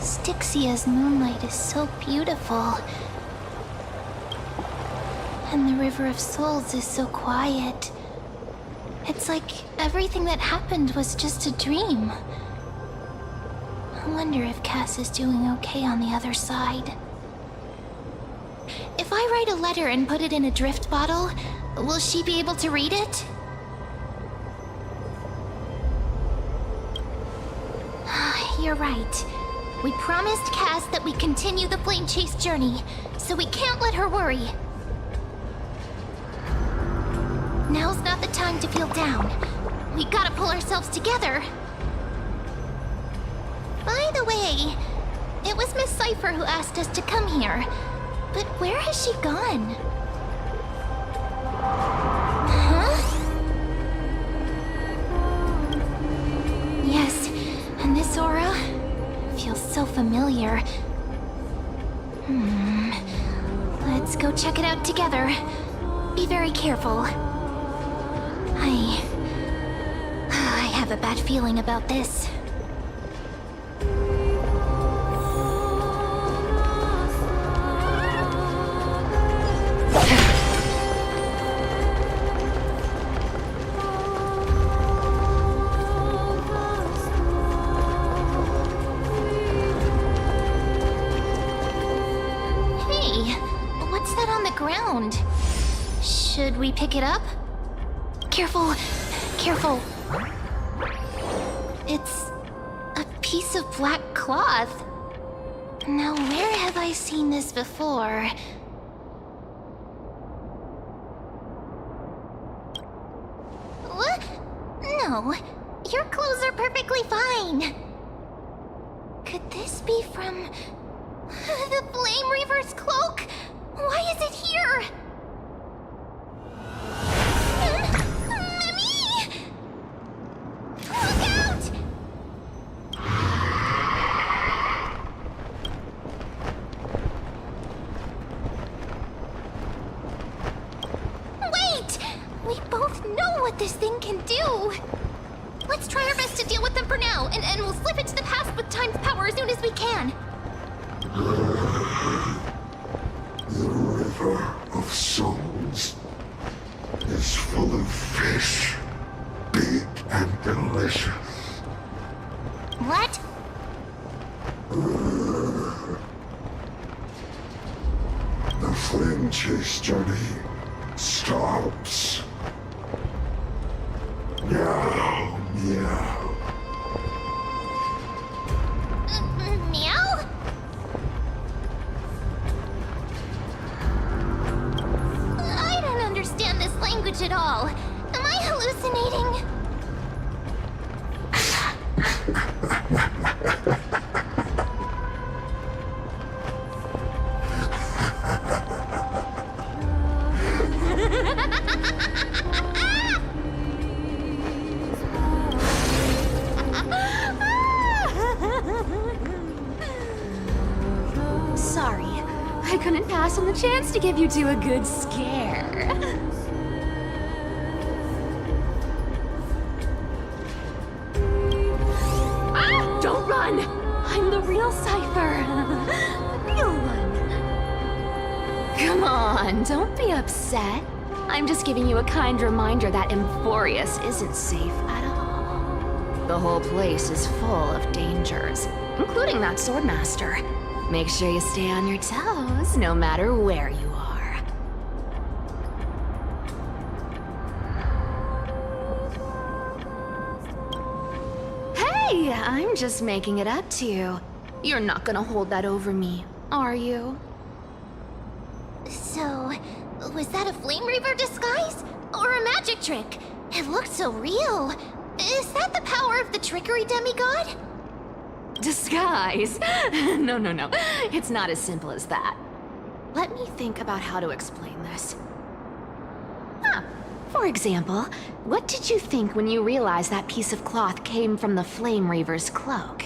Styxia's moonlight is so beautiful. And the River of Souls is so quiet. It's like everything that happened was just a dream. I wonder if Cass is doing okay on the other side. If I write a letter and put it in a drift bottle, will she be able to read it? You're right. We promised Cass that we'd continue the flame chase journey, so we can't let her worry. Now's not the time to feel down. We gotta pull ourselves together. By the way, it was Miss Cypher who asked us to come here. But where has she gone? Huh? Yes, and this aura feels so familiar. Let's go check it out together. Be very careful. I have a bad feeling about this. Should we pick it up? Careful, careful. It's a piece of black cloth. Now, where have I seen this before? What? No, your clothes are perfectly fine. Could this be from the Flame Reaver's cloak? Why is it here? This thing can do. Let's try our best to deal with them for now, and we'll slip into the past with Time's power as soon as we can. The River of Souls is full of fish, big and delicious. What? The flame chase journey stops. Meow, meow. Meow? I don't understand this language at all. Am I hallucinating? Sorry, I couldn't pass on the chance to give you two a good scare. Ah! Don't run! I'm the real Cypher. The real one. Come on, don't be upset. I'm just giving you a kind reminder that Emphorius isn't safe at all. The whole place is full of dangers, including that swordmaster. Make sure you stay on your toes, no matter where you are. Hey, I'm just making it up to you. You're not gonna hold that over me, are you? So, was that a Flame Reaver disguise? Or a magic trick? It looked so real. Is that the power of the trickery demigod? disguise. No, no, no. It's not as simple as that. Let me think about how to explain this. For example, what did you think when you realized that piece of cloth came from the Flame Reaver's cloak?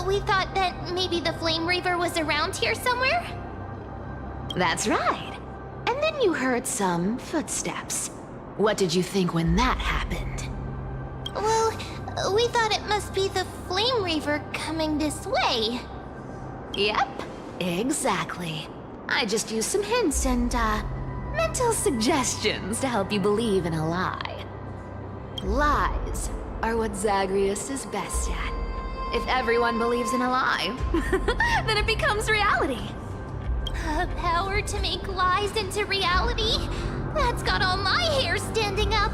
We thought that maybe the Flame Reaver was around here somewhere? That's right. And then you heard some footsteps. What did you think when that happened? Well, we thought it must be the Flame Reaver coming this way. Yep, exactly. I just used some hints and, mental suggestions to help you believe in a lie. Lies are what Zagreus is best at. If everyone believes in a lie, then it becomes reality. A power to make lies into reality? That's got all my hair standing up.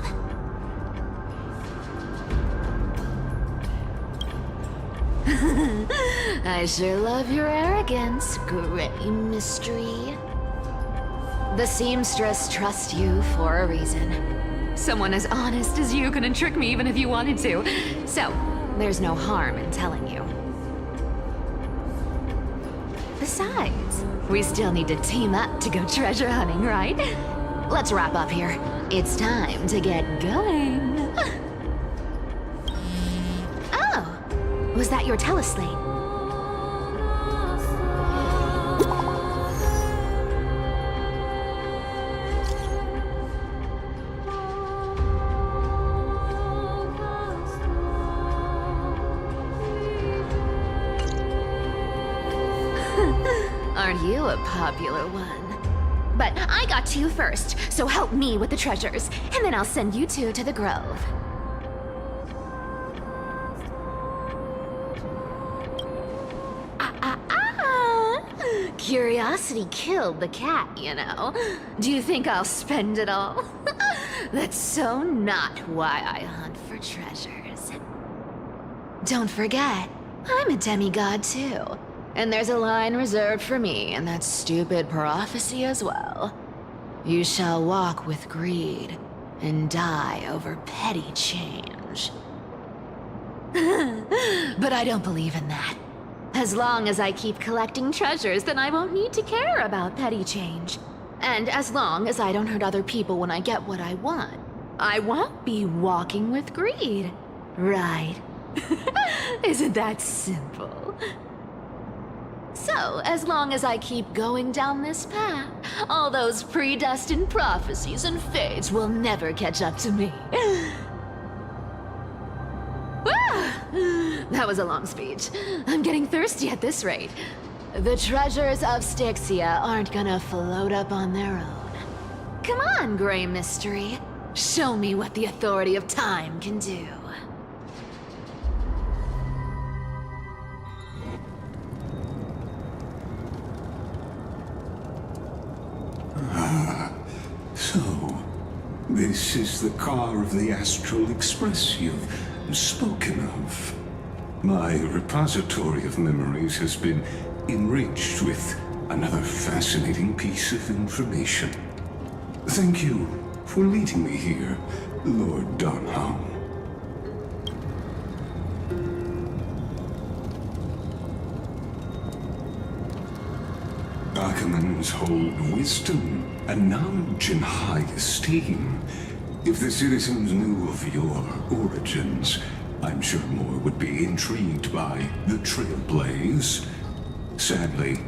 I sure love your arrogance, Gray Mystery. The seamstress trusts you for a reason. Someone as honest as you couldn't trick me even if you wanted to. So, there's no harm in telling you. Besides, we still need to team up to go treasure hunting, right? Let's wrap up here. It's time to get going. Oh, was that your teleslate? Aren't you a popular one? But I got to you first, so help me with the treasures, and then I'll send you two to the grove. Curiosity killed the cat, you know. Do you think I'll spend it all? That's so not why I hunt for treasures. Don't forget, I'm a demigod too. And there's a line reserved for me in that stupid prophecy as well. You shall walk with greed and die over petty change. But I don't believe in that. As long as I keep collecting treasures, then I won't need to care about petty change. And as long as I don't hurt other people when I get what I want, I won't be walking with greed. Right? Isn't that simple? So, as long as I keep going down this path, all those predestined prophecies and fates will never catch up to me. That was a long speech. I'm getting thirsty at this rate. The treasures of Styxia aren't gonna float up on their own. Come on, Gray Mystery. Show me what the authority of time can do. So, this is the car of the Astral Express you've spoken of. My repository of memories has been enriched with another fascinating piece of information. Thank you for leading me here, Lord Donholm. Archimans hold wisdom and knowledge in high esteem. If the citizens knew of your origins, I'm sure more would be intrigued by the Trailblaze. Sadly,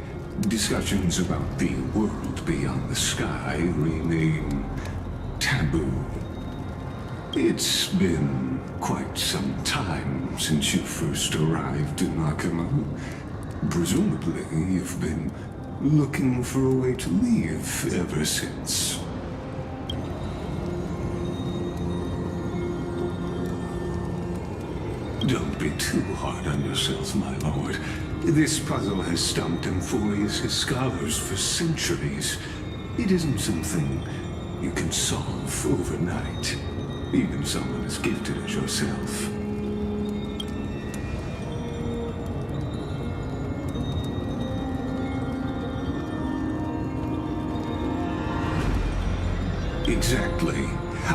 discussions about the world beyond the sky remain taboo. It's been quite some time since you first arrived in Akima. Presumably, you've been looking for a way to leave ever since. Don't be too hard on yourself, my lord. This puzzle has stumped Emphorius' scholars for centuries. It isn't something you can solve overnight, even someone as gifted as yourself. Exactly.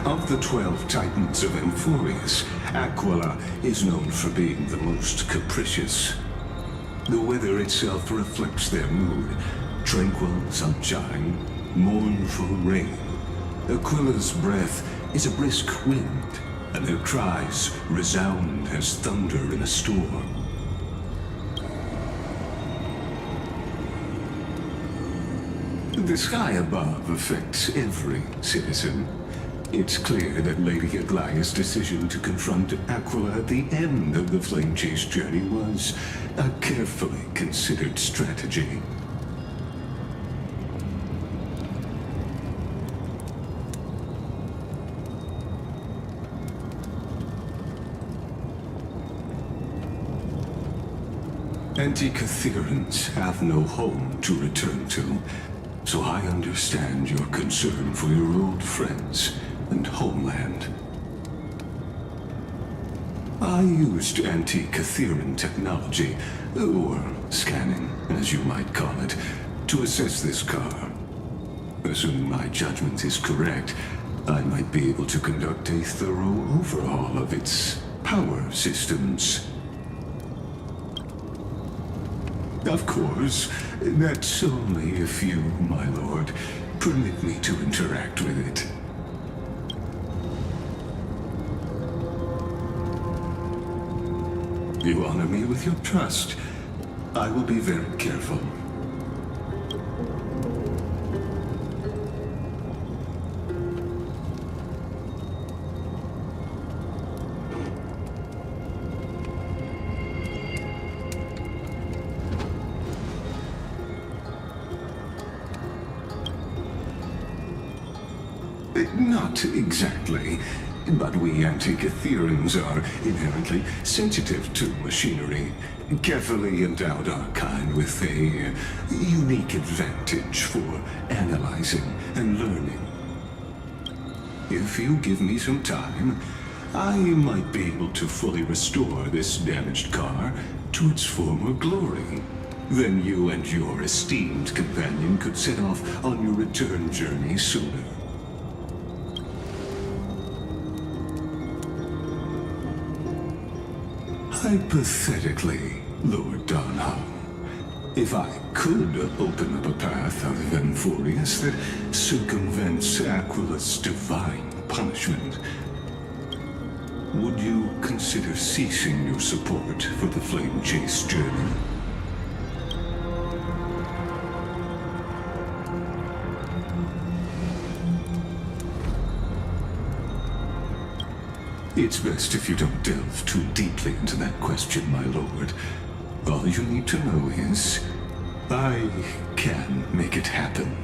Of the 12 Titans of Emphorius, Aquila is known for being the most capricious. The weather itself reflects their mood. Tranquil sunshine, mournful rain. Aquila's breath is a brisk wind, and their cries resound as thunder in a storm. The sky above affects every citizen. It's clear that Lady Aglaya's decision to confront Aquila at the end of the Flame Chase journey was a carefully considered strategy. Antikytherans have no home to return to, so I understand your concern for your old friends and homeland. I used Antikytheran technology, or scanning, as you might call it, to assess this car. Assuming my judgment is correct, I might be able to conduct a thorough overhaul of its power systems. Of course, that's only if you, my lord, permit me to interact with it. You honor me with your trust. I will be very careful. Not exactly, but we Antikytherans are inherently sensitive to machinery. Carefully endowed our kind with a unique advantage for analyzing and learning. If you give me some time, I might be able to fully restore this damaged car to its former glory. Then you and your esteemed companion could set off on your return journey sooner. Hypothetically, Lord Donham, if I could open up a path out of Enforius that circumvents Aquila's divine punishment, would you consider ceasing your support for the Flame Chase journey? It's best if you don't delve too deeply into that question, my lord. All you need to know is, I can make it happen.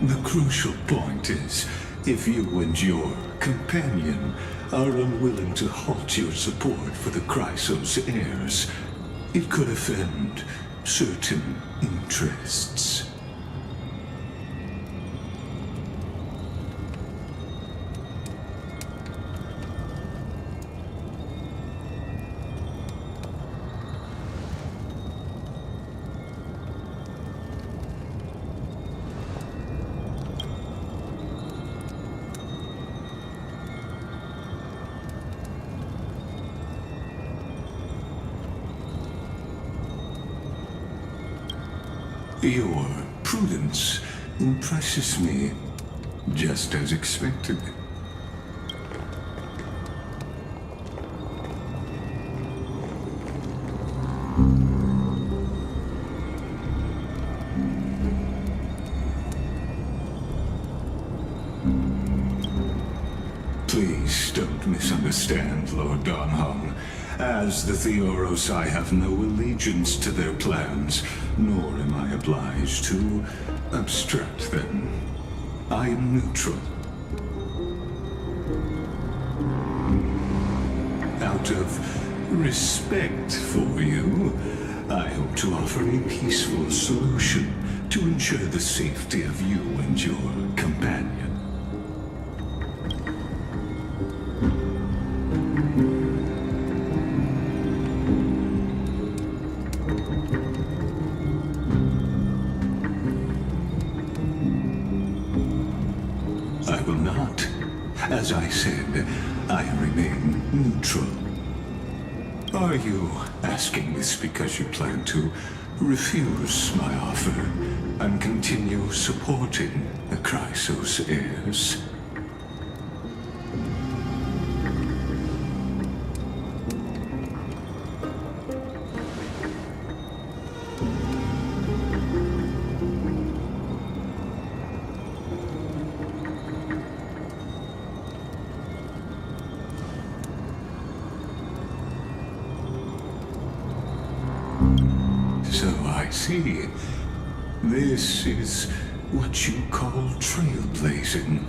The crucial point is, if you and your companion are unwilling to halt your support for the Chrysos heirs, it could offend certain interests. Your prudence impresses me, just as expected. Please don't misunderstand, Lord Donham. As the Theoros, I have no allegiance to their plans, nor am I obliged to obstruct them. I am neutral. Out of respect for you, I hope to offer a peaceful solution to ensure the safety of you and your companion. I will not. As I said, I remain neutral. Are you asking this because you plan to refuse my offer and continue supporting the Chrysos heirs? So I see. This is what you call trailblazing.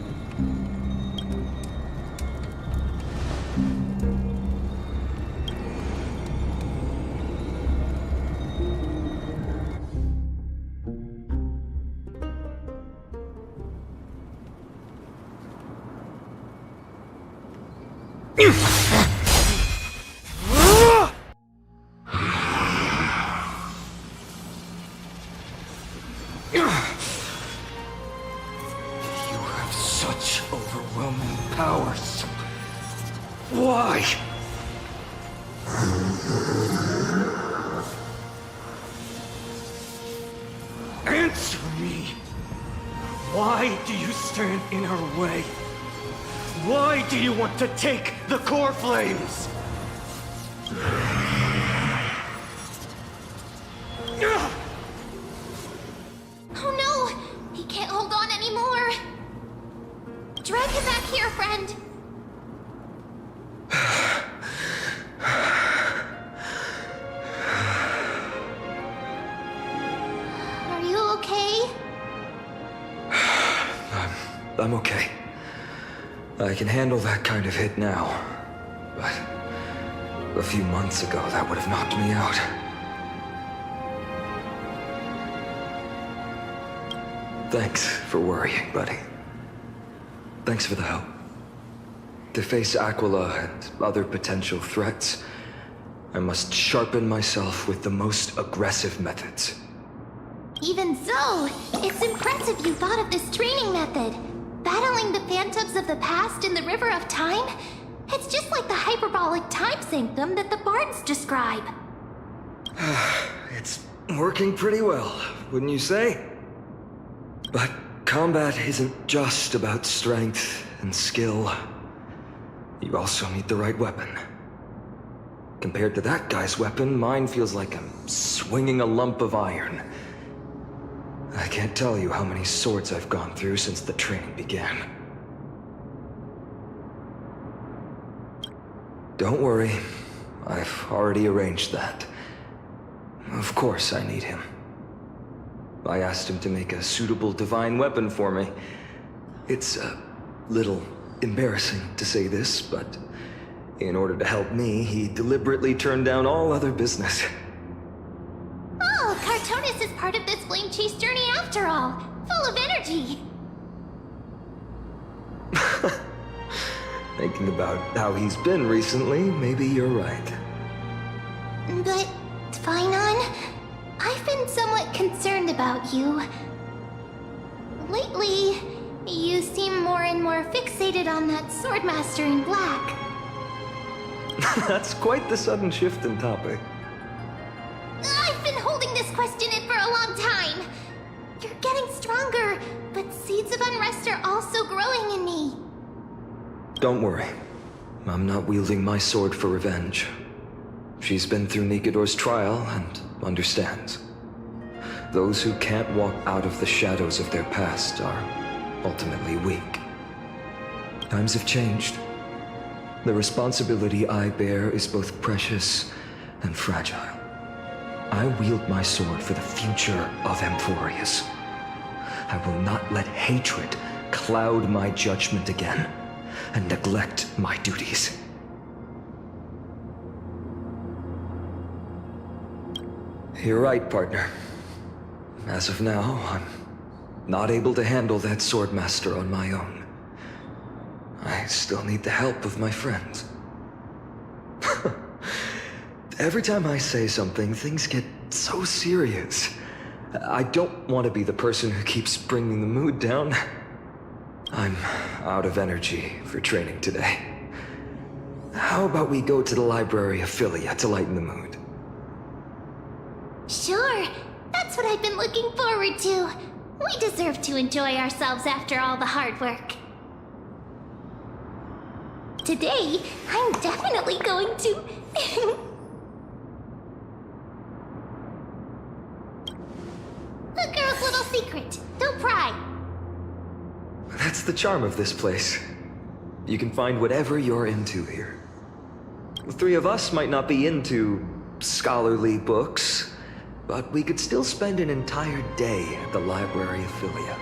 You have such overwhelming powers. Why? Answer me. Why do you stand in her way? Why do you want to take the core flames? Oh no! He can't hold on anymore! Drag him back here, friend! Are you okay? I'm okay. I can handle that kind of hit now. But a few months ago, that would have knocked me out. Thanks for worrying, buddy. Thanks for the help. To face Aquila and other potential threats, I must sharpen myself with the most aggressive methods. Even so, it's impressive you thought of this training method. Battling the phantoms of the past in the River of Time? It's just like the hyperbolic time sanctum that the bards describe. It's working pretty well, wouldn't you say? But combat isn't just about strength and skill. You also need the right weapon. Compared to that guy's weapon, mine feels like I'm swinging a lump of iron. I can't tell you how many swords I've gone through since the training began. Don't worry, I've already arranged that. Of course I need him. I asked him to make a suitable divine weapon for me. It's a little embarrassing to say this, but in order to help me, he deliberately turned down all other business. Oh, Cartonis is part of this flame chase journey after all. Full of energy. Thinking about how he's been recently, maybe you're right. But, Phainon, I've been somewhat concerned about you. Lately, you seem more and more fixated on that swordmaster in black. That's quite the sudden shift in topic. I've been holding this question in for a long time. You're getting stronger, but seeds of unrest are also growing in me. Don't worry. I'm not wielding my sword for revenge. She's been through Nikodor's trial and understands. Those who can't walk out of the shadows of their past are ultimately weak. Times have changed. The responsibility I bear is both precious and fragile. I wield my sword for the future of Amphorius. I will not let hatred cloud my judgment again and neglect my duties. You're right, partner. As of now, I'm not able to handle that swordmaster on my own. I still need the help of my friends. Every time I say something, things get so serious. I don't want to be the person who keeps bringing the mood down. I'm out of energy for training today. How about we go to the library of Philia to lighten the mood? Sure, that's what I've been looking forward to. We deserve to enjoy ourselves after all the hard work. Today, I'm definitely going to... A girl's little secret. Don't pry. That's the charm of this place. You can find whatever you're into here. The three of us might not be into scholarly books, but we could still spend an entire day at the Library of Philia.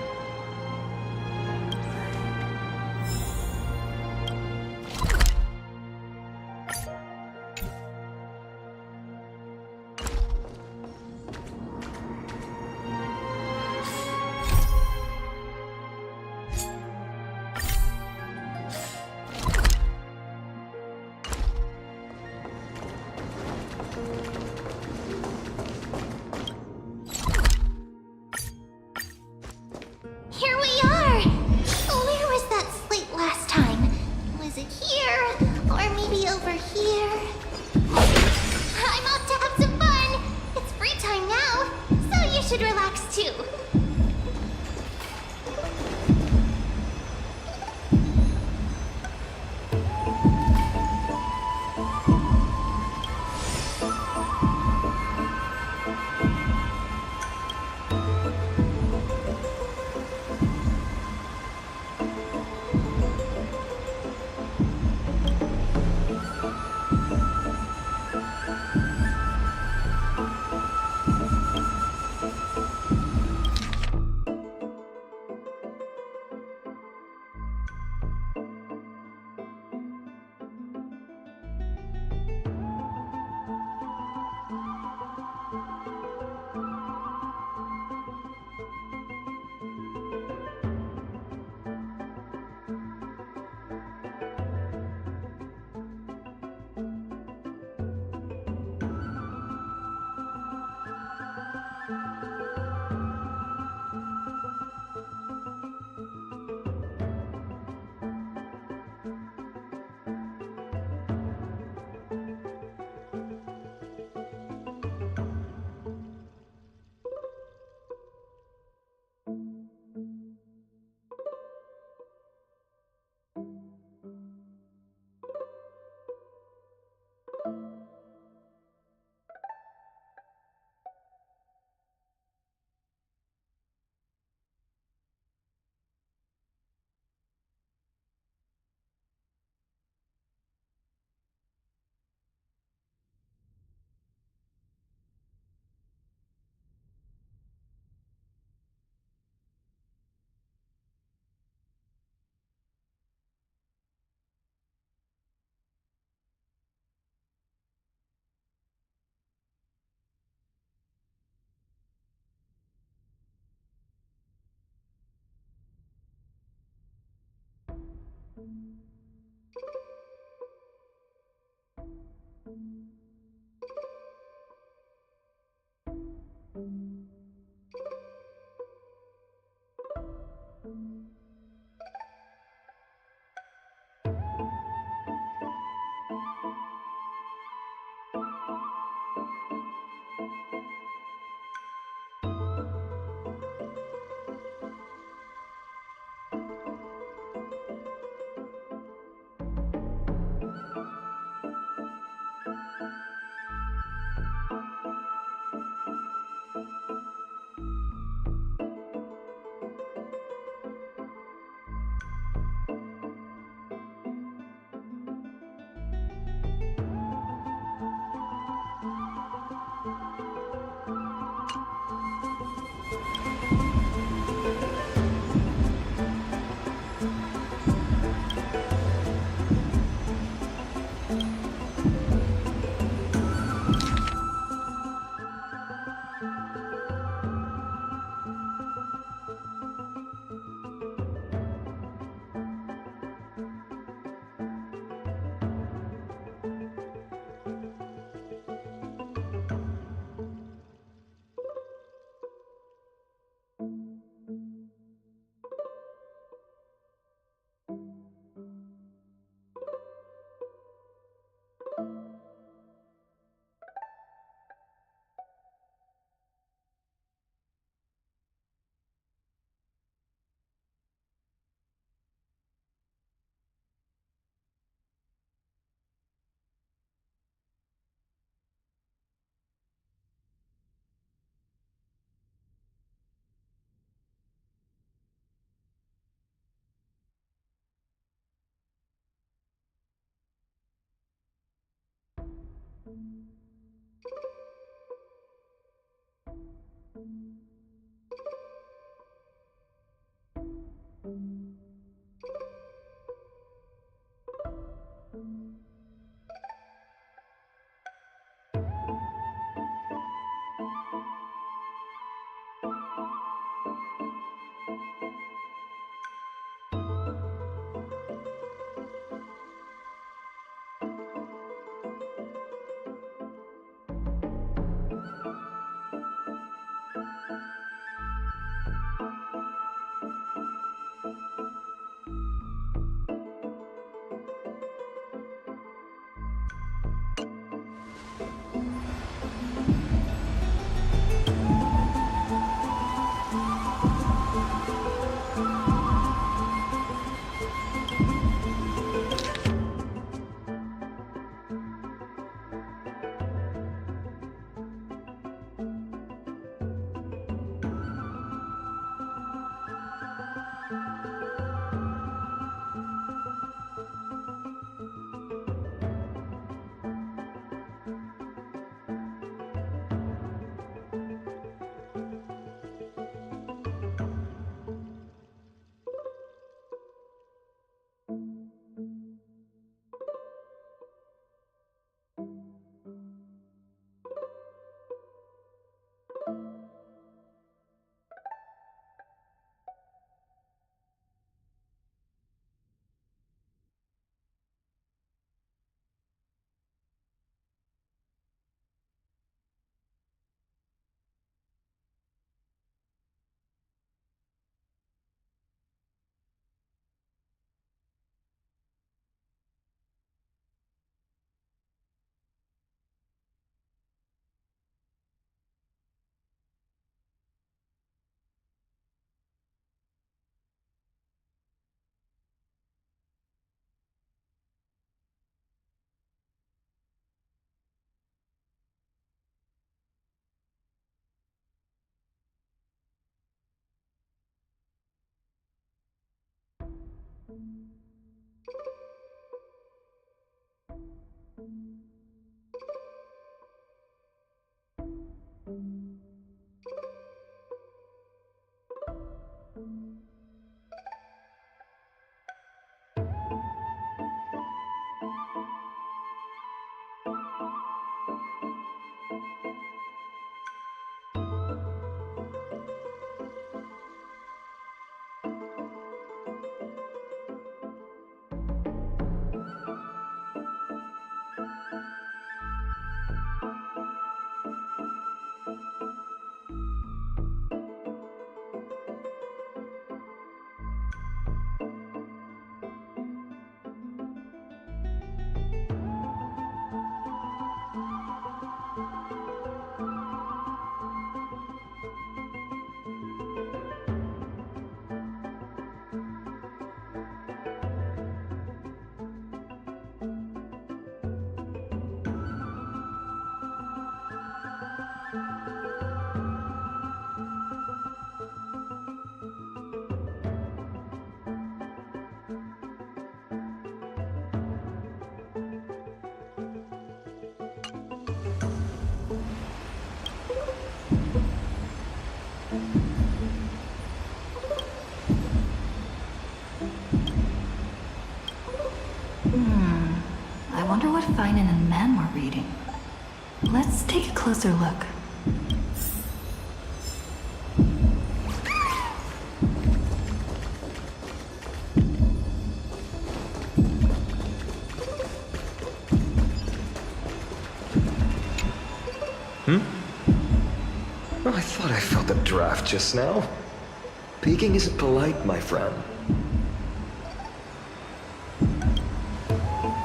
Here we are! Where was that slate last time? Was it here? Or maybe over here? I'm off to have some fun! It's free time now, so you should relax too. I wonder what Finan and Man were reading. Let's take a closer look. I thought I felt a draft just now. Peeking isn't polite, my friend.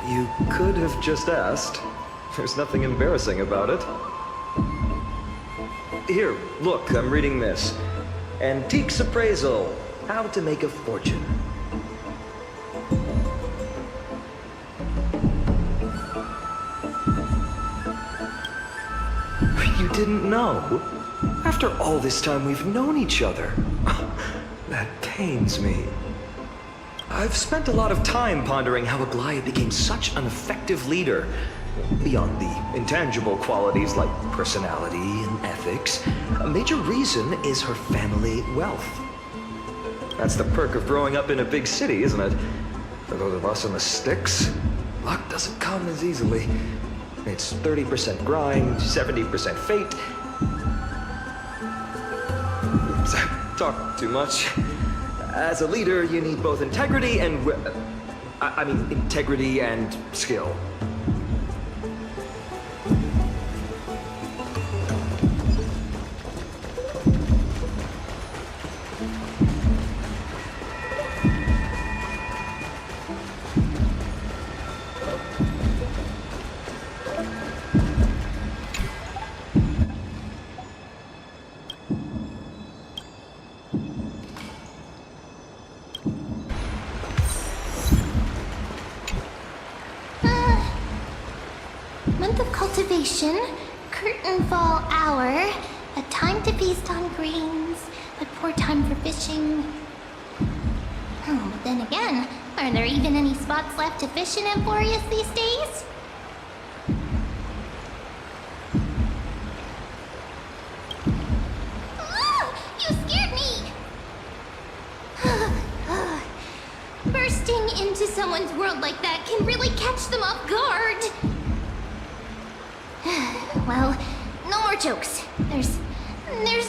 You could have just asked. There's nothing embarrassing about it. Here, look, I'm reading this. Antiques Appraisal. How to make a fortune. You didn't know? After all this time we've known each other. That pains me. I've spent a lot of time pondering how Aglaya became such an effective leader, Beyond the intangible qualities like personality and ethics, a major reason is her family wealth. That's the perk of growing up in a big city, isn't it? For those of us in the sticks, luck doesn't come as easily. It's 30% grind, 70% fate. Oops, I talk too much. As a leader, you need both integrity and... integrity and skill. Month of cultivation, curtain fall hour, a time to feast on grains, but poor time for fishing. Oh, but then again, are there even any spots left to fish in Emporius these days? You scared me! Bursting into someone's world like that can really catch them off guard. Well, no more jokes. There's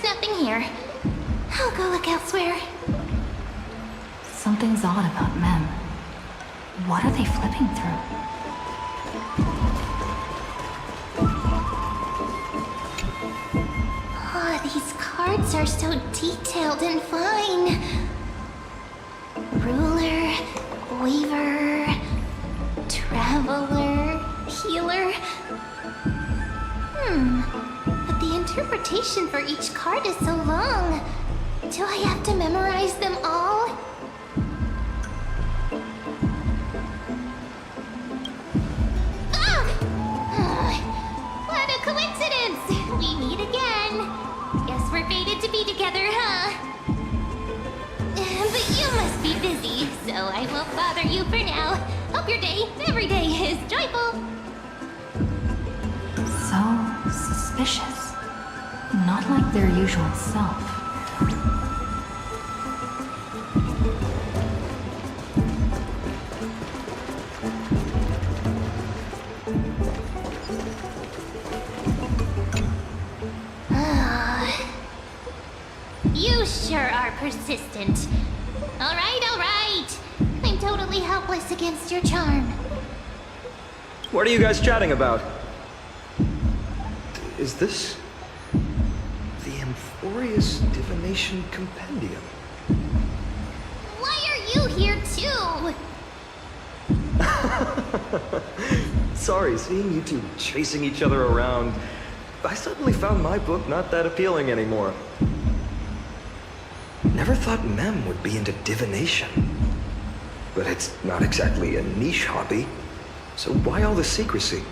nothing here. I'll go look elsewhere. Something's odd about Mem. What are they flipping through? Oh, these cards are so detailed and fine. Ruler, weaver, traveler, healer. But the interpretation for each card is so long. Do I have to memorize them all? What a coincidence! We meet again. Guess we're fated to be together, huh? But you must be busy, so I won't bother you for now. Hope your day, every day, is joyful. So suspicious. Not like their usual self. You sure are persistent. All right. I'm totally helpless against your charm. What are you guys chatting about? Is this the Emporius Divination Compendium? Why are you here too? Sorry, seeing you two chasing each other around, I suddenly found my book not that appealing anymore. Never thought Mem would be into divination. But it's not exactly a niche hobby, so why all the secrecy?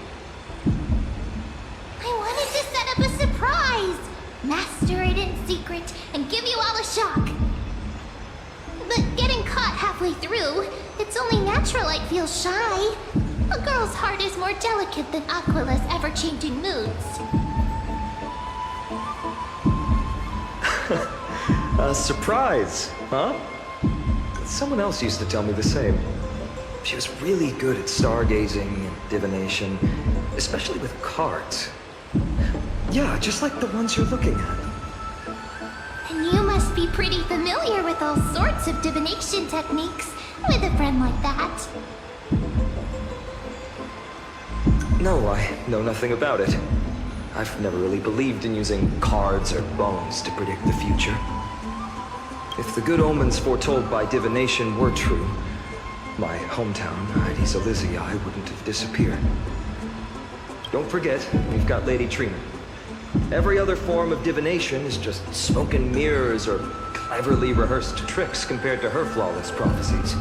I wanted to set up a surprise! Master it in secret and give you all a shock. But getting caught halfway through, it's only natural I'd feel shy. A girl's heart is more delicate than Aquila's ever-changing moods. A surprise, huh? Someone else used to tell me the same. She was really good at stargazing and divination, especially with cards. Yeah, just like the ones you're looking at. And you must be pretty familiar with all sorts of divination techniques with a friend like that. No, I know nothing about it. I've never really believed in using cards or bones to predict the future. If the good omens foretold by divination were true, my hometown, Heidi's Elysia, wouldn't have disappeared. Don't forget, we've got Lady Trina. Every other form of divination is just smoke and mirrors or cleverly rehearsed tricks compared to her flawless prophecies.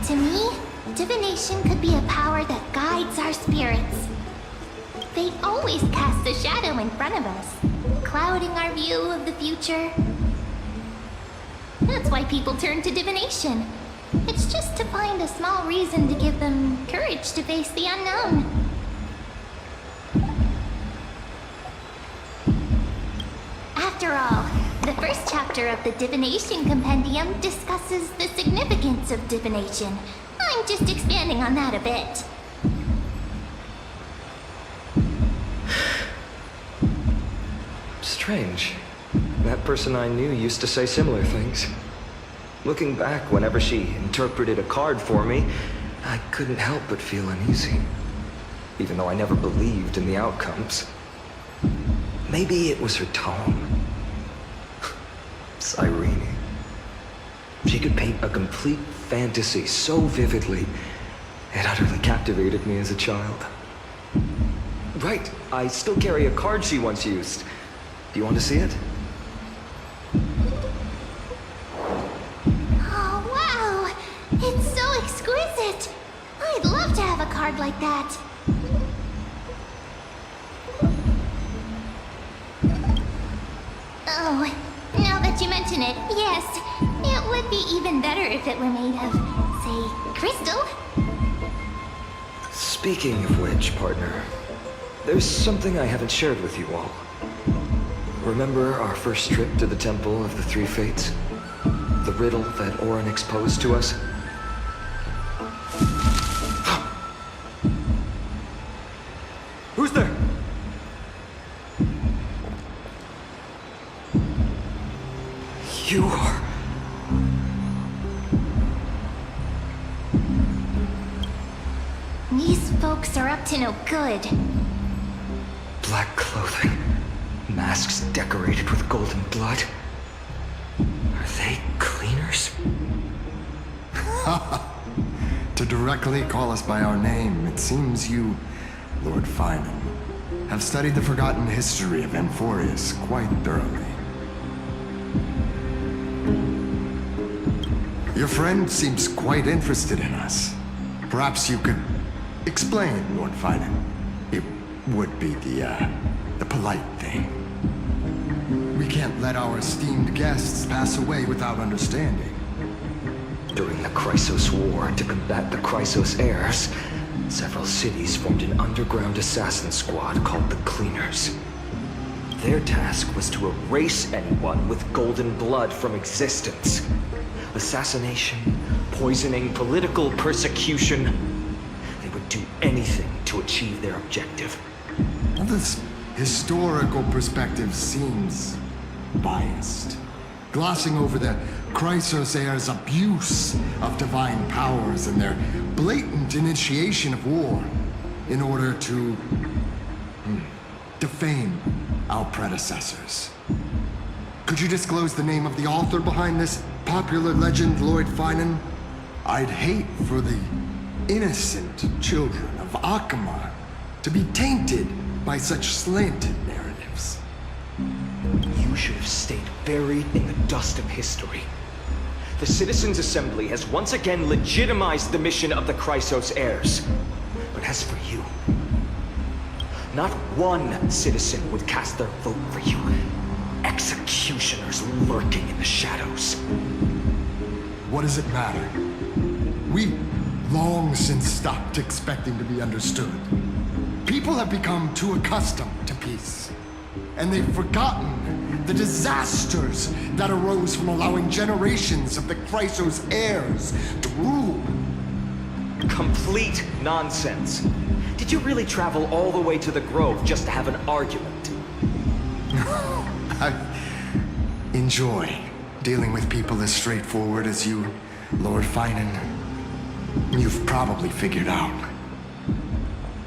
To me, divination could be a power that guides our spirits. Fate always casts a shadow in front of us, clouding our view of the future. That's why people turn to divination. It's just to find a small reason to give them courage to face the unknown. After all, the first chapter of the Divination Compendium discusses the significance of divination. I'm just expanding on that a bit. Strange. That person I knew used to say similar things. Looking back, whenever she interpreted a card for me, I couldn't help but feel uneasy. Even though I never believed in the outcomes. Maybe it was her tone. Cyrene. She could paint a complete fantasy so vividly, it utterly captivated me as a child. Right, I still carry a card she once used. Do you want to see it? Oh, wow! It's so exquisite! I'd love to have a card like that. Oh, now that you mention it, yes. It would be even better if it were made of, say, crystal. Speaking of which, partner, there's something I haven't shared with you all. Remember our first trip to the Temple of the Three Fates? The riddle that Orynyx posed to us? Who's there? You are... These folks are up to no good. Black clothing. Masks decorated with golden blood. Are they cleaners? To directly call us by our name, it seems you, Lord Finan, have studied the forgotten history of Amphorius quite thoroughly. Your friend seems quite interested in us. Perhaps you could explain, Lord Finan. It would be the polite thing. We can't let our esteemed guests pass away without understanding. During the Chrysos War, to combat the Chrysos heirs, several cities formed an underground assassin squad called the Cleaners. Their task was to erase anyone with golden blood from existence. Assassination, poisoning, political persecution. They would do anything to achieve their objective. Well, this historical perspective seems biased, glossing over the Chrysos heirs' abuse of divine powers and their blatant initiation of war in order to defame our predecessors. Could you disclose the name of the author behind this popular legend, Lord Finan? I'd hate for the innocent children of Akamar to be tainted by such slanted narratives. You should have stayed buried in the dust of history. The Citizens' Assembly has once again legitimized the mission of the Chrysos heirs. But as for you, not one citizen would cast their vote for you. Executioners lurking in the shadows. What does it matter? We've long since stopped expecting to be understood. People have become too accustomed to peace, and they've forgotten the disasters that arose from allowing generations of the Chrysos heirs to rule. Complete nonsense. Did you really travel all the way to the Grove just to have an argument? I enjoy dealing with people as straightforward as you, Lord Finan. You've probably figured out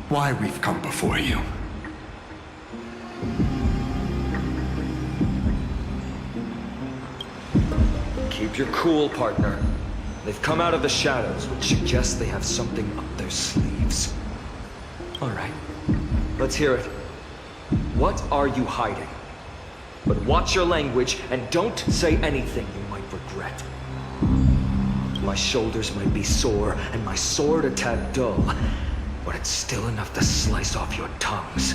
why we've come before you. Keep your cool, partner. They've come out of the shadows, which suggests they have something up their sleeves. All right, let's hear it. What are you hiding? But watch your language and don't say anything you might regret. My shoulders might be sore and my sword a tad dull, but it's still enough to slice off your tongues.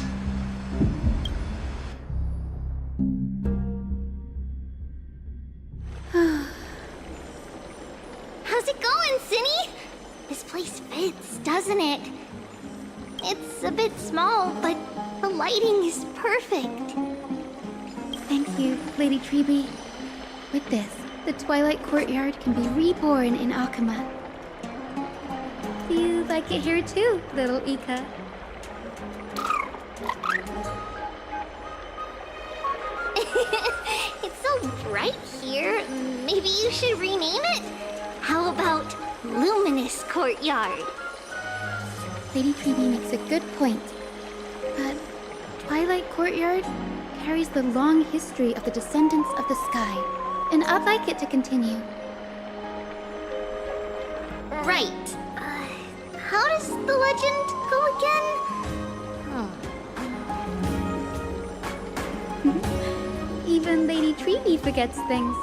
How's it going, isn't it? It's a bit small, but the lighting is perfect. Thank you, Lady Treby. With this, the Twilight Courtyard can be reborn in Akama. You like it here too, little Ika. It's so bright here. Maybe you should rename it? How about Luminous Courtyard? Lady Treby makes a good point. But Twilight Courtyard carries the long history of the descendants of the sky, and I'd like it to continue. Right. How does the legend go again? Even Lady Treby forgets things.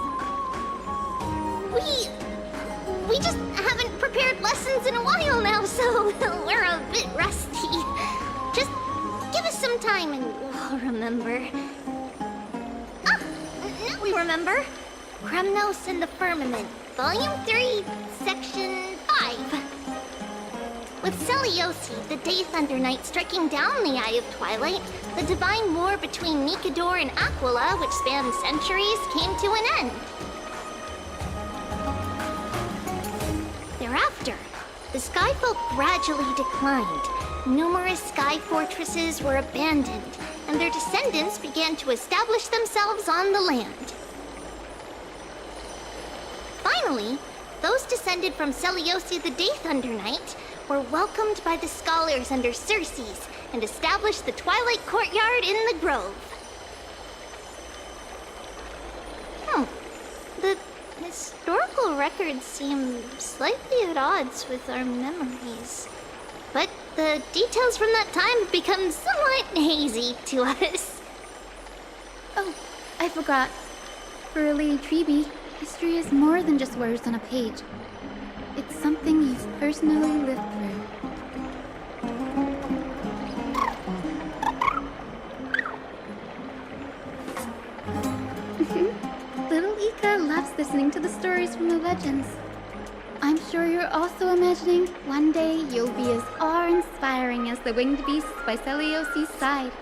We just haven't prepared lessons in a while now, so we're a bit rusty. Just give us some time and we'll remember. Ah, now we remember. Kremnos and the Firmament, Volume 3, Section 5. With Celiosi, the Day Thunder Knight, striking down the Eye of Twilight, the divine war between Nikador and Aquila, which spanned centuries, came to an end. Thereafter, the Skyfolk gradually declined. Numerous sky fortresses were abandoned, and their descendants began to establish themselves on the land. Finally, those descended from Celiosi the Day Thunder Knight were welcomed by the scholars under Circes and established the Twilight Courtyard in the Grove. The historical records seem slightly at odds with our memories. But the details from that time have become somewhat hazy to us. Oh, I forgot. For Lady Treby, history is more than just words on a page. It's something you've personally lived through. Little Ika loves listening to the stories from the legends. I'm sure you're also imagining one day you'll be as awe-inspiring as the winged beasts by Celiosi's side.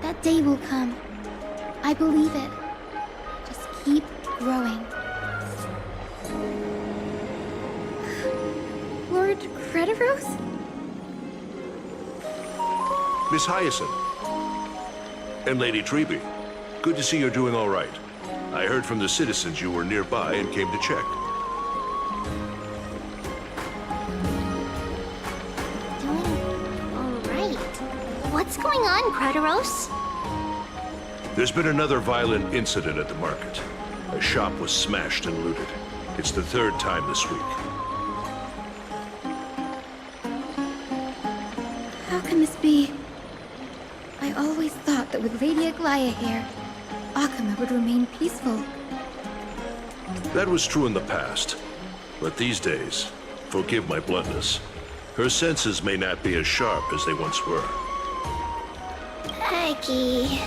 That day will come. I believe it. Just keep growing. Lord Crediros? Miss Hyacinth. And Lady Treby. Good to see you're doing all right. I heard from the citizens you were nearby and came to check. Doing all right. What's going on, Crediros? There's been another violent incident at the market. A shop was smashed and looted. It's the third time this week. How can this be? I always thought that with Lady Aglaya here, Akama would remain peaceful. That was true in the past. But these days, forgive my bluntness, her senses may not be as sharp as they once were. Aggie.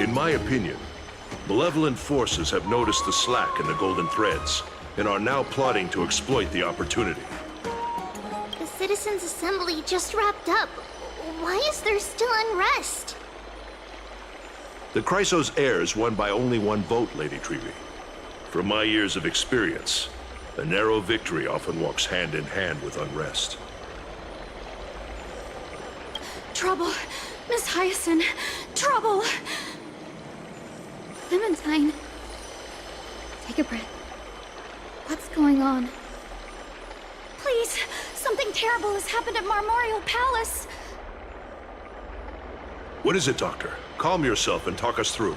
In my opinion, malevolent forces have noticed the slack in the Golden Threads and are now plotting to exploit the opportunity. The Citizens' Assembly just wrapped up. Why is there still unrest? The Chrysos heirs won by only one vote, Lady Treby. From my years of experience, a narrow victory often walks hand in hand with unrest. Trouble. Miss Hyacinth. Trouble. Clementine. Take a breath. What's going on? Please, something terrible has happened at Marmorial Palace. What is it, Doctor? Calm yourself and talk us through.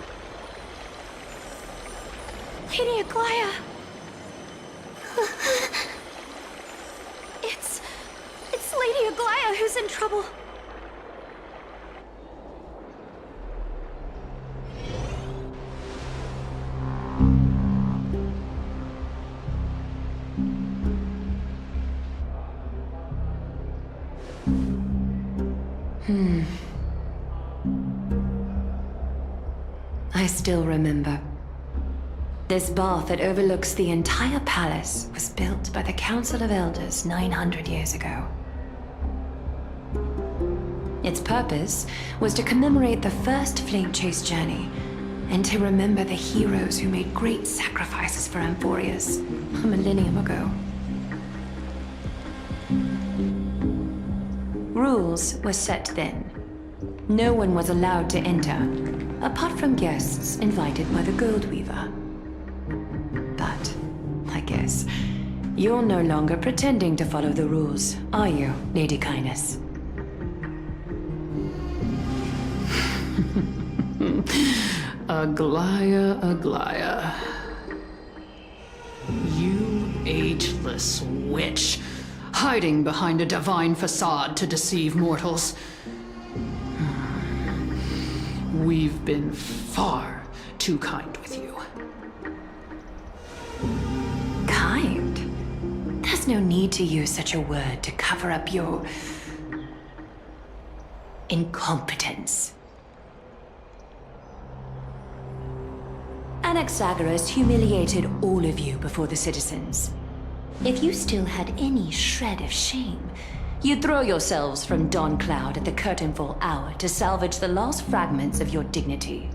Lady Aglaya. It's Lady Aglaya who's in trouble. I still remember. This bath that overlooks the entire palace was built by the Council of Elders 900 years ago. Its purpose was to commemorate the first flame chase journey and to remember the heroes who made great sacrifices for Amphorius a millennium ago. Rules were set then. No one was allowed to enter, apart from guests invited by the Goldweaver. But, I guess, you're no longer pretending to follow the rules, are you, Lady Kindness? Aglaya. You ageless witch, hiding behind a divine facade to deceive mortals. We've been far too kind with you. Kind? There's no need to use such a word to cover up your incompetence. Anaxagoras humiliated all of you before the citizens. If you still had any shred of shame, you'd throw yourselves from Dawn Cloud at the curtainfall hour to salvage the last fragments of your dignity.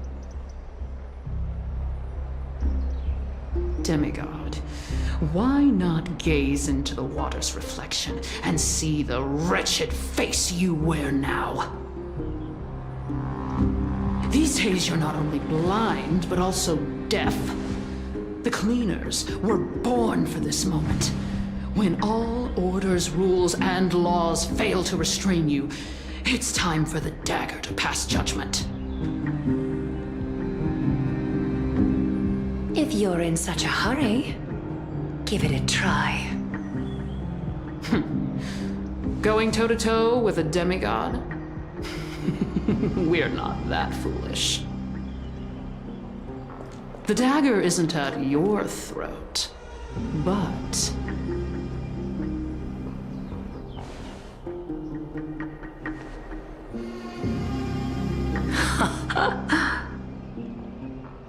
Demigod, why not gaze into the water's reflection and see the wretched face you wear now? These days you're not only blind, but also deaf. The cleaners were born for this moment. When all orders, rules, and laws fail to restrain you, it's time for the dagger to pass judgment. If you're in such a hurry, give it a try. Going toe-to-toe with a demigod? We're not that foolish. The dagger isn't at your throat, but...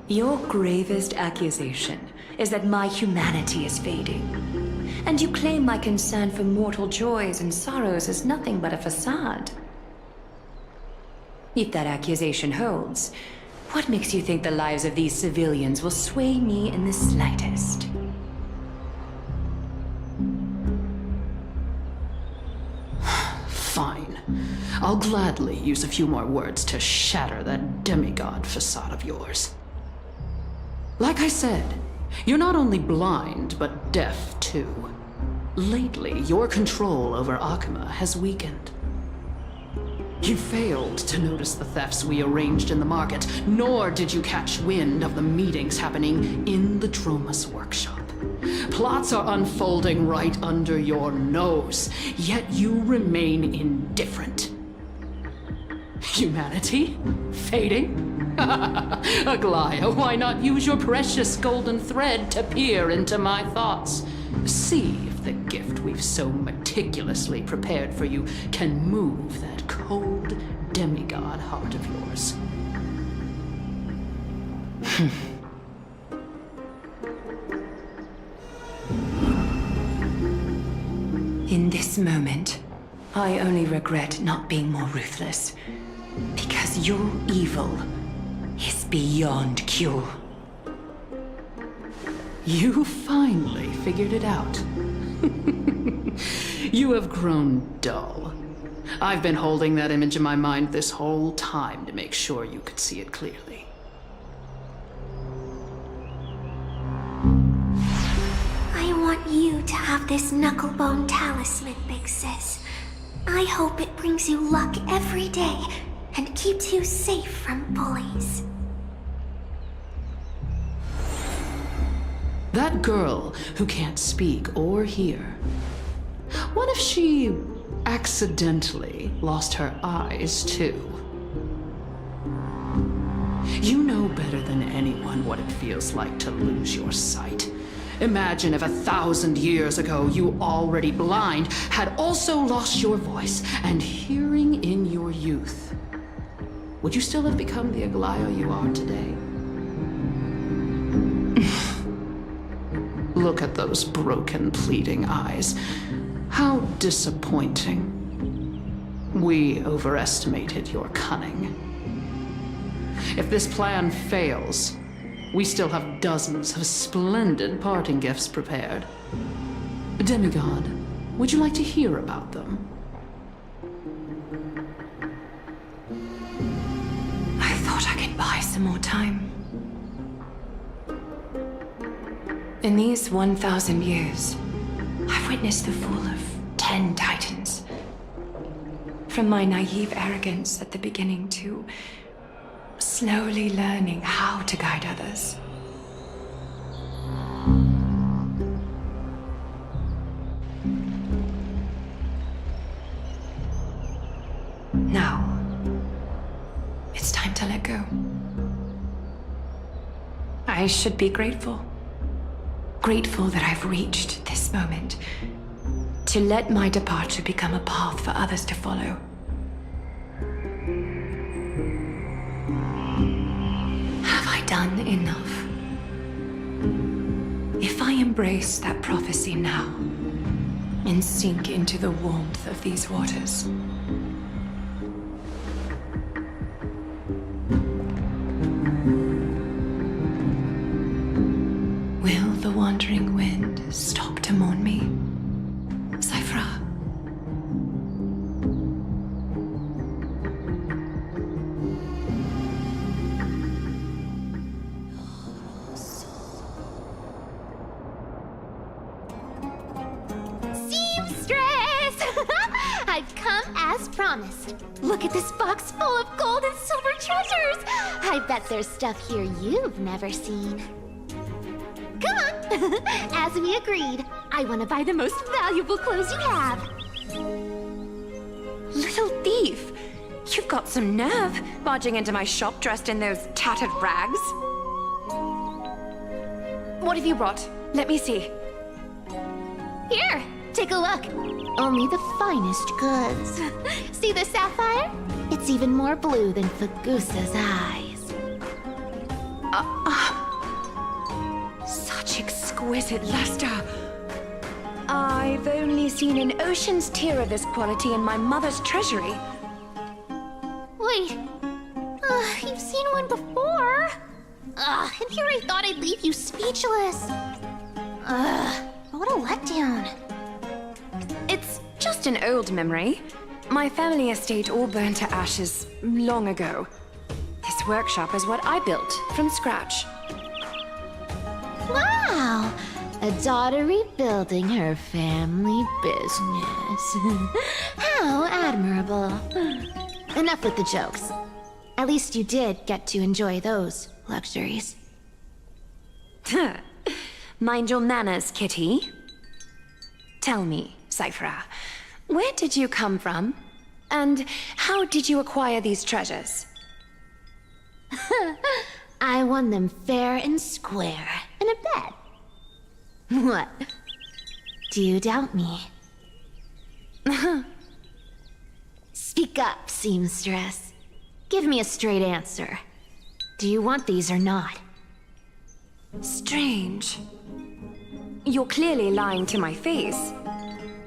Your gravest accusation is that my humanity is fading. And you claim my concern for mortal joys and sorrows is nothing but a facade. If that accusation holds, what makes you think the lives of these civilians will sway me in the slightest? Fine. I'll gladly use a few more words to shatter that demigod facade of yours. Like I said, you're not only blind, but deaf too. Lately, your control over Akuma has weakened. You failed to notice the thefts we arranged in the market, nor did you catch wind of the meetings happening in the Droma's workshop. Plots are unfolding right under your nose, yet you remain indifferent. Humanity? Fading? Aglaya, why not use your precious golden thread to peer into my thoughts? See if the gift we've so meticulously prepared for you can move that cold demigod heart of yours. In this moment, I only regret not being more ruthless. Because your evil is beyond cure. You finally figured it out. You have grown dull. I've been holding that image in my mind this whole time to make sure you could see it clearly. I want you to have this knucklebone talisman, Big Sis. I hope it brings you luck every day and keeps you safe from bullies. That girl who can't speak or hear. What if she accidentally lost her eyes too? You know better than anyone what it feels like to lose your sight. Imagine if 1,000 years ago you, already blind, had also lost your voice and hearing in your youth. Would you still have become the Aglaya you are today? Look at those broken, pleading eyes. How disappointing. We overestimated your cunning. If this plan fails, we still have dozens of splendid parting gifts prepared. Demigod, would you like to hear about them? I thought I could buy some more time. In these 1,000 years, I've witnessed the fall of 10 titans. From my naive arrogance at the beginning to slowly learning how to guide others. Now, it's time to let go. I should be grateful. Grateful that I've reached this moment. To let my departure become a path for others to follow. Have I done enough? If I embrace that prophecy now and sink into the warmth of these waters, will the wandering wind stop to mourn me? Cyphra. Seamstress! I've come as promised. Look at this box full of gold and silver treasures. I bet there's stuff here you've never seen. Come on! As we agreed, I want to buy the most valuable clothes you have. Little thief! You've got some nerve, barging into my shop dressed in those tattered rags. What have you brought? Let me see. Here, take a look. Only the finest goods. See the sapphire? It's even more blue than Fagusa's eyes. Such exquisite luster. I've only seen an ocean's tier of this quality in my mother's treasury. Wait, you've seen one before. And here I thought I'd leave you speechless. What a letdown. It's just an old memory. My family estate all burned to ashes long ago. This workshop is what I built from scratch. Wow, a daughter rebuilding her family business. How admirable. Enough with the jokes. At least you did get to enjoy those luxuries. Mind your manners, kitty. Tell me, Cyphra, where did you come from? And how did you acquire these treasures? I won them fair and square in a bet. What? Do you doubt me? Speak up, seamstress. Give me a straight answer. Do you want these or not? Strange. You're clearly lying to my face.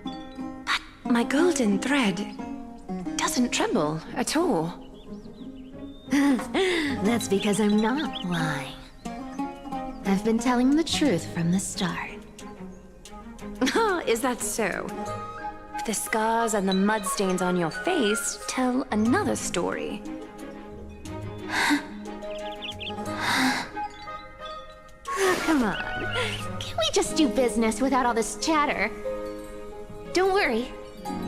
But my golden thread doesn't tremble at all. That's because I'm not lying. I've been telling the truth from the start. Is that so? The scars and the mud stains on your face tell another story. Come on. Can we just do business without all this chatter? Don't worry.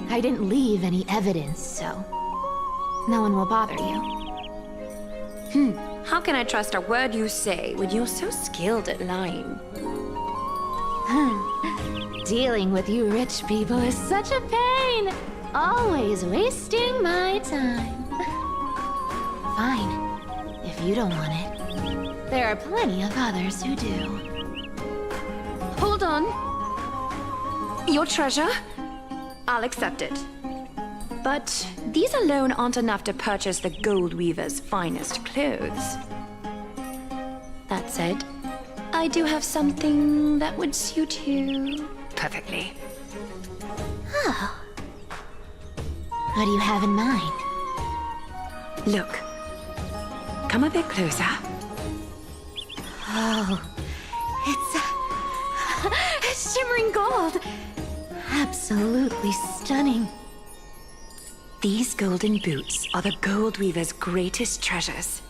I didn't leave any evidence, so no one will bother you. How can I trust a word you say when you're so skilled at lying? Dealing with you rich people is such a pain. Always wasting my time. Fine, if you don't want it. There are plenty of others who do. Hold on. Your treasure? I'll accept it. But these alone aren't enough to purchase the Gold Weaver's finest clothes. That said, I do have something that would suit you perfectly. Oh. What do you have in mind? Look. Come a bit closer. Oh, it's shimmering gold. Absolutely stunning. These golden boots are the Gold Weaver's greatest treasures.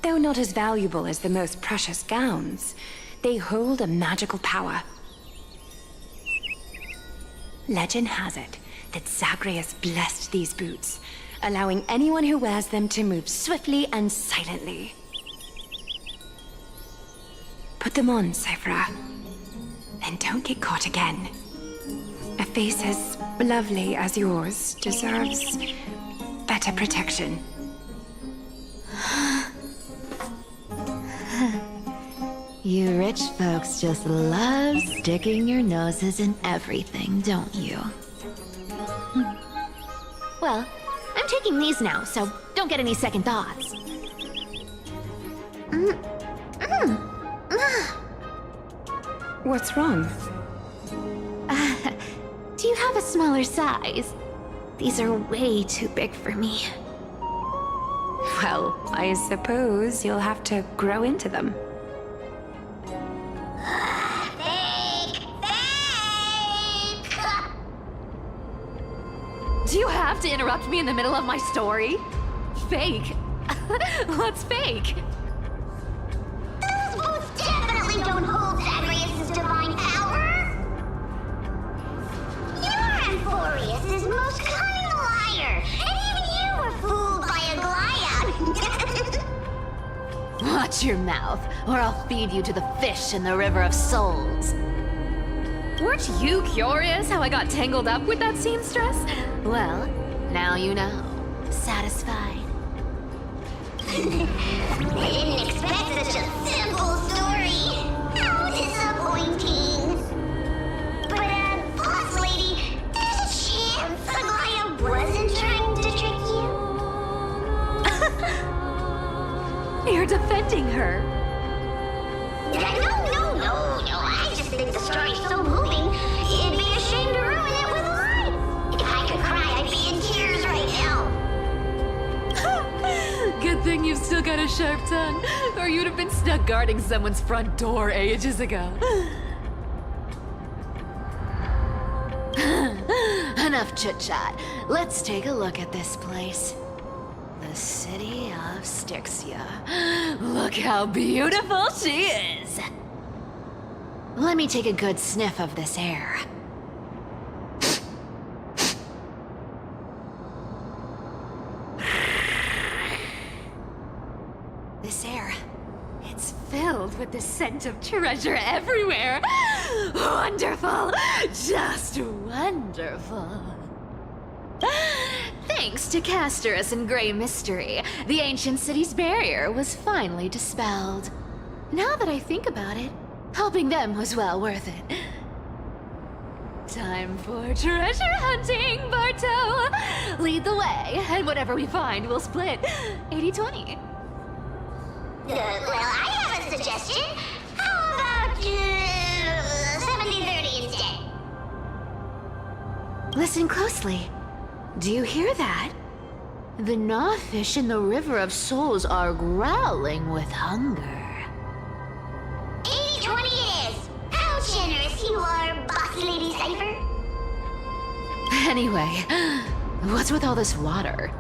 Though not as valuable as the most precious gowns, they hold a magical power. Legend has it that Zagreus blessed these boots, allowing anyone who wears them to move swiftly and silently. Put them on, Cyphera. And don't get caught again. A face as lovely as yours deserves better protection. You rich folks just love sticking your noses in everything, don't you? Well, I'm taking these now, so don't get any second thoughts. What's wrong? Do you have a smaller size? These are way too big for me. Well, I suppose you'll have to grow into them. Do you have to interrupt me in the middle of my story? Fake? What's fake? Those boots definitely don't hold Zagreus' divine power! You're Amphorius' most cunning liar, and even you were fooled by a Glyad! Watch your mouth, or I'll feed you to the fish in the River of Souls. Weren't you curious how I got tangled up with that seamstress? Well, now you know. Satisfied. I didn't expect such a simple story. How disappointing. But, boss lady, there's a chance Aglaia wasn't trying to trick you. You're defending her. No. I just think the story's so moving, it'd be a shame to ruin it with a lie. If I could cry, I'd be in tears right now. Good thing you've still got a sharp tongue, or you'd have been stuck guarding someone's front door ages ago. Enough chit-chat. Let's take a look at this place. The city of Styxia. Look how beautiful she is! Let me take a good sniff of this air. This air, it's filled with the scent of treasure everywhere. Wonderful! Just wonderful. Thanks to Castorus and Grey Mystery, the ancient city's barrier was finally dispelled. Now that I think about it, helping them was well worth it. Time for treasure hunting, Barto! Lead the way, and whatever we find, we'll split 80-20. Well, I have a suggestion. How about 70-30 instead? Listen closely. Do you hear that? The gnawfish in the River of Souls are growling with hunger. 80-20 it is. How generous you are, Boss Lady Cypher. Anyway, what's with all this water?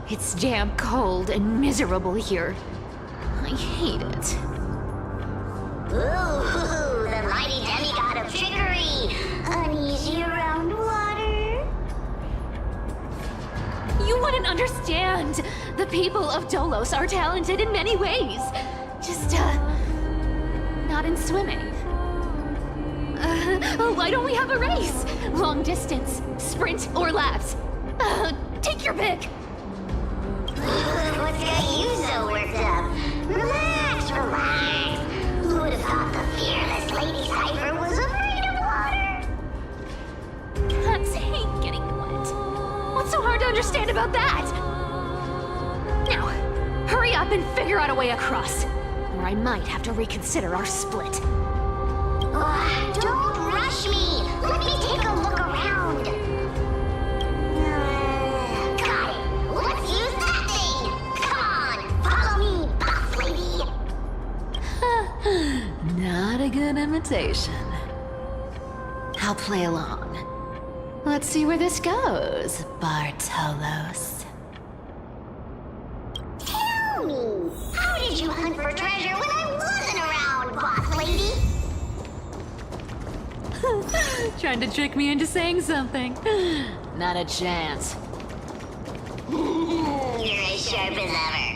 It's damp, cold, and miserable here. I hate it. Ooh, the mighty demigod of trickery. Uneasy around water. You wouldn't understand. The people of Dolos are talented in many ways. Just, not in swimming. Why don't we have a race? Long distance, sprint, or laps? Take your pick. What's got you so worked up? Relax. Who would have thought the fearless Lady Cypher was afraid of water? Cats hate getting wet. What's so hard to understand about that? Now, hurry up and figure out a way across. or I might have to reconsider our split. Don't rush me! Let me take a look around! Got it! Let's use that thing! Come on! Follow me, boss lady! Not a good imitation. I'll play along. Let's see where this goes, Bartolos. Tell me! How did you hunt for treasure when I wasn't around, boss lady? Trying to trick me into saying something. Not a chance. You're as sharp as ever.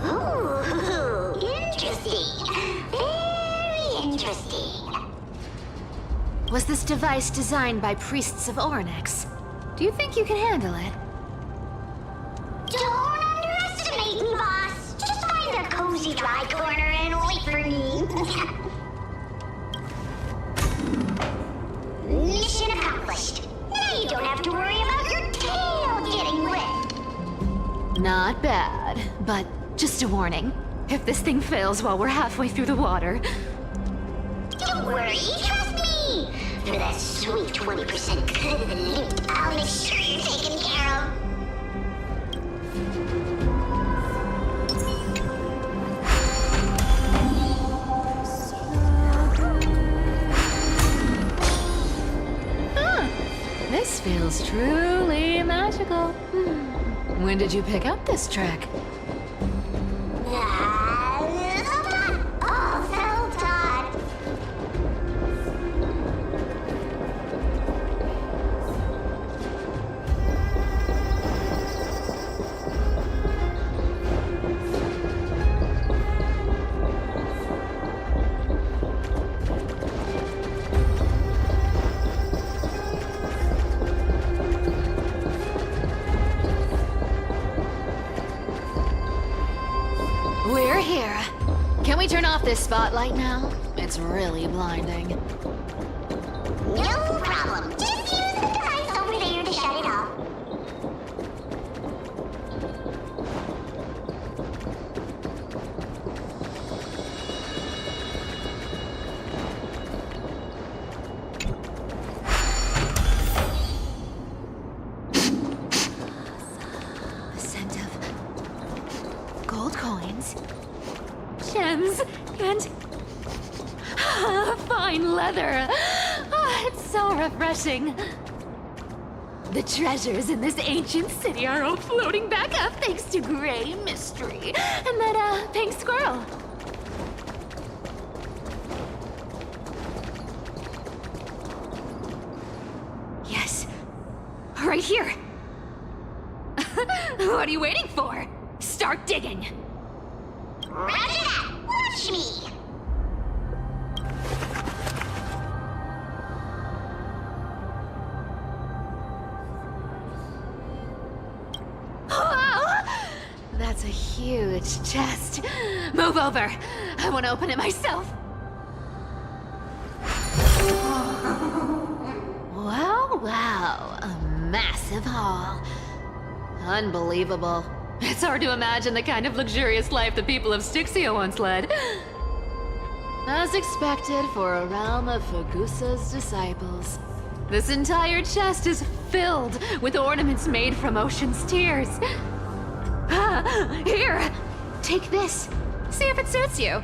Ooh, interesting. Very interesting. Was this device designed by priests of Ornyx? Do you think you can handle it? Don't underestimate me, boss. Just find a cozy dry corner and wait for me. Mission accomplished. Now you don't have to worry about your tail getting wet. Not bad, but just a warning. If this thing fails while we're halfway through the water... Don't worry, trust me. For that sweet 20% cut of the loot, I'll make sure you're taken care of. This feels truly magical. When did you pick up this trick? Self-taught. We're here. Can we turn off this spotlight now? It's really blinding. No problem. Just use the device over there to shut it off. The scent of gold coins, gems, and fine leather. It's so refreshing. The treasures in this ancient city are all floating back up thanks to Gray Mystery and that pink squirrel. Yes, right here. What are you waiting for? Start digging. Roger that. Watch me. Wow! That's a huge chest. Move over. I want to open it myself. Wow, wow. A massive haul. Unbelievable. It's hard to imagine the kind of luxurious life the people of Styxia once led. As expected for a realm of Fagusa's disciples. This entire chest is filled with ornaments made from ocean's tears. Here, take this. See if it suits you.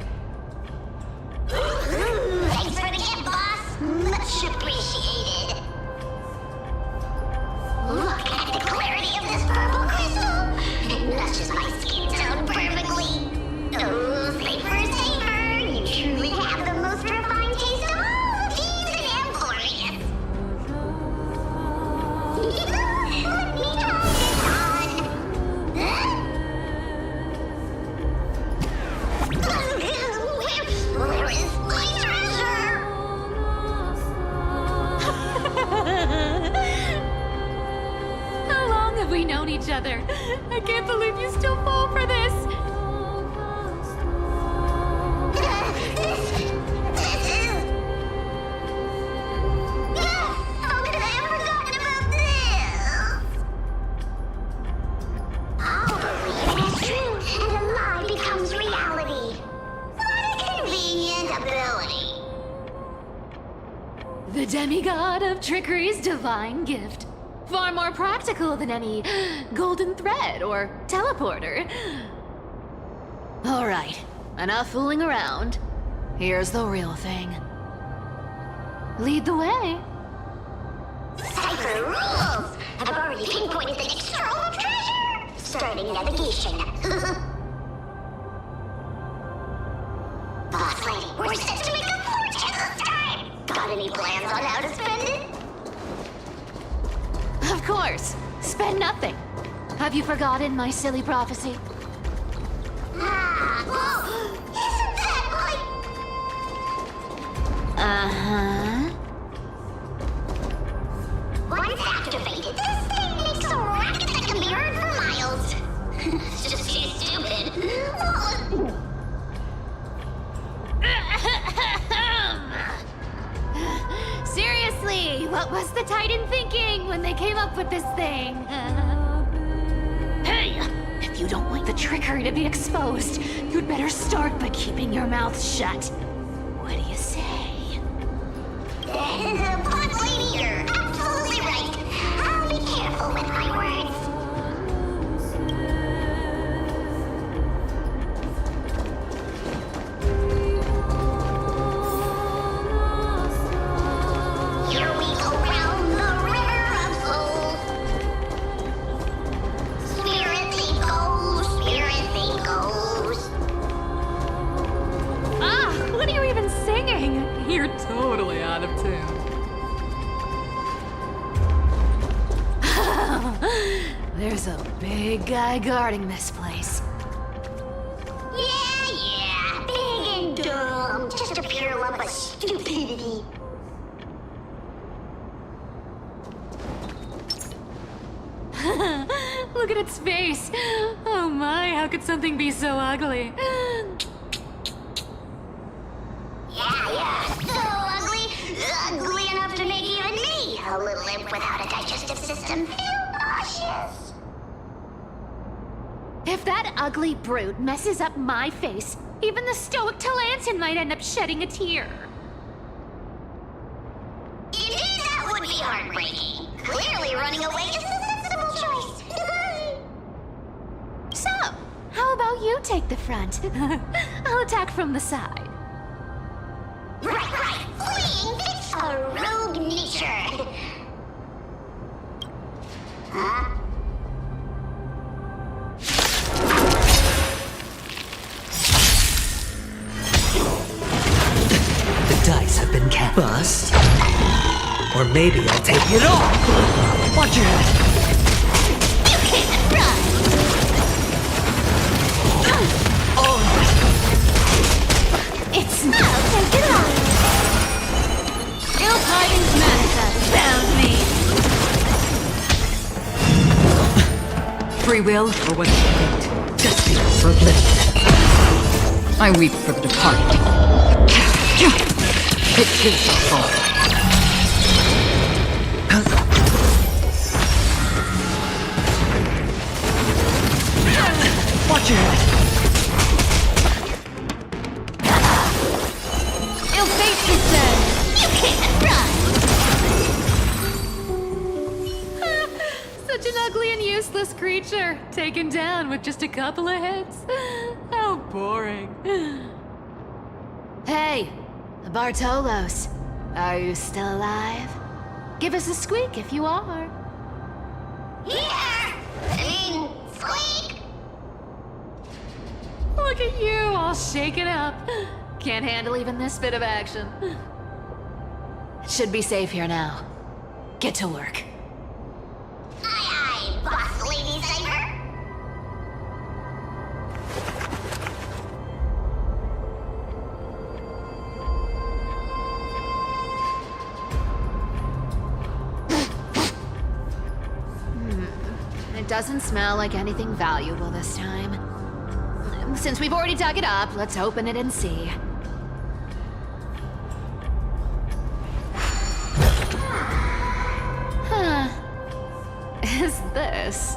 Thanks for the gift, boss. Much appreciated. Look at the clarity of this purple crystal. It matches my skin tone perfectly. Oh, safer, safer. You truly have the most refined taste of all of these and am glorious. Let me try this on. Where is my treasure? How long have we known each other? I can't believe you still fall for this. demigod of trickery's divine gift. Far more practical than any golden thread or teleporter. Alright, enough fooling around. Here's the real thing. Lead the way. Cipher rules! I've already pinpointed the next trove of treasure! Starting navigation. Boss lady, we're set to make a fortune this time! Got any plans on how to spend it? Of course. Spend nothing. Have you forgotten my silly prophecy? Ah, whoa! Isn't that like... Uh-huh. Once activated, this thing makes a racket that can be heard for miles. It's just too stupid. Seriously, what was the Titan thinking when they came up with this thing? Hey, if you don't want the trickery to be exposed, you'd better start by keeping your mouth shut. What do you say? Boss lady, you're absolutely right. I'll be careful with my words. Here we go round the river of souls. Spirity goes, spirity goes. Ah, what are you even singing? You're totally out of tune. There's a big guy guarding this place. Yeah, big and dumb. Just a pure lump of stupidity. Look at its face. Oh my, how could something be so ugly? Yeah, so ugly. Ugly enough to make even me, a little imp without a digestive system, feel nauseous. If that ugly brute messes up my face, even the stoic Talantin might end up shedding a tear. Indeed, that would be heartbreaking. Clearly running away is the sensible choice. So, how about you take the front? I'll attack from the side. Right. Fleeing fits a rogue nature. Huh? The dice have been cast. Bust? Or maybe I'll take it all! Watch your head! You can't run! It's now take it off! Ill tidings manifest, found me! Free will or what's your fate? Just be forgiven. I weep for the departed. It is a fall. Watch your head! Ill fate descends! You can't run! Such an ugly and useless creature, taken down with just a couple of hits. How boring. Hey, Bartolos, are you still alive? Give us a squeak if you are. Here! Squeak! Look at you, all shaken up. Can't handle even this bit of action. Should be safe here now. Get to work. Aye, boss lady Cypher. It doesn't smell like anything valuable this time. Since we've already dug it up, let's open it and see. Huh. Is this?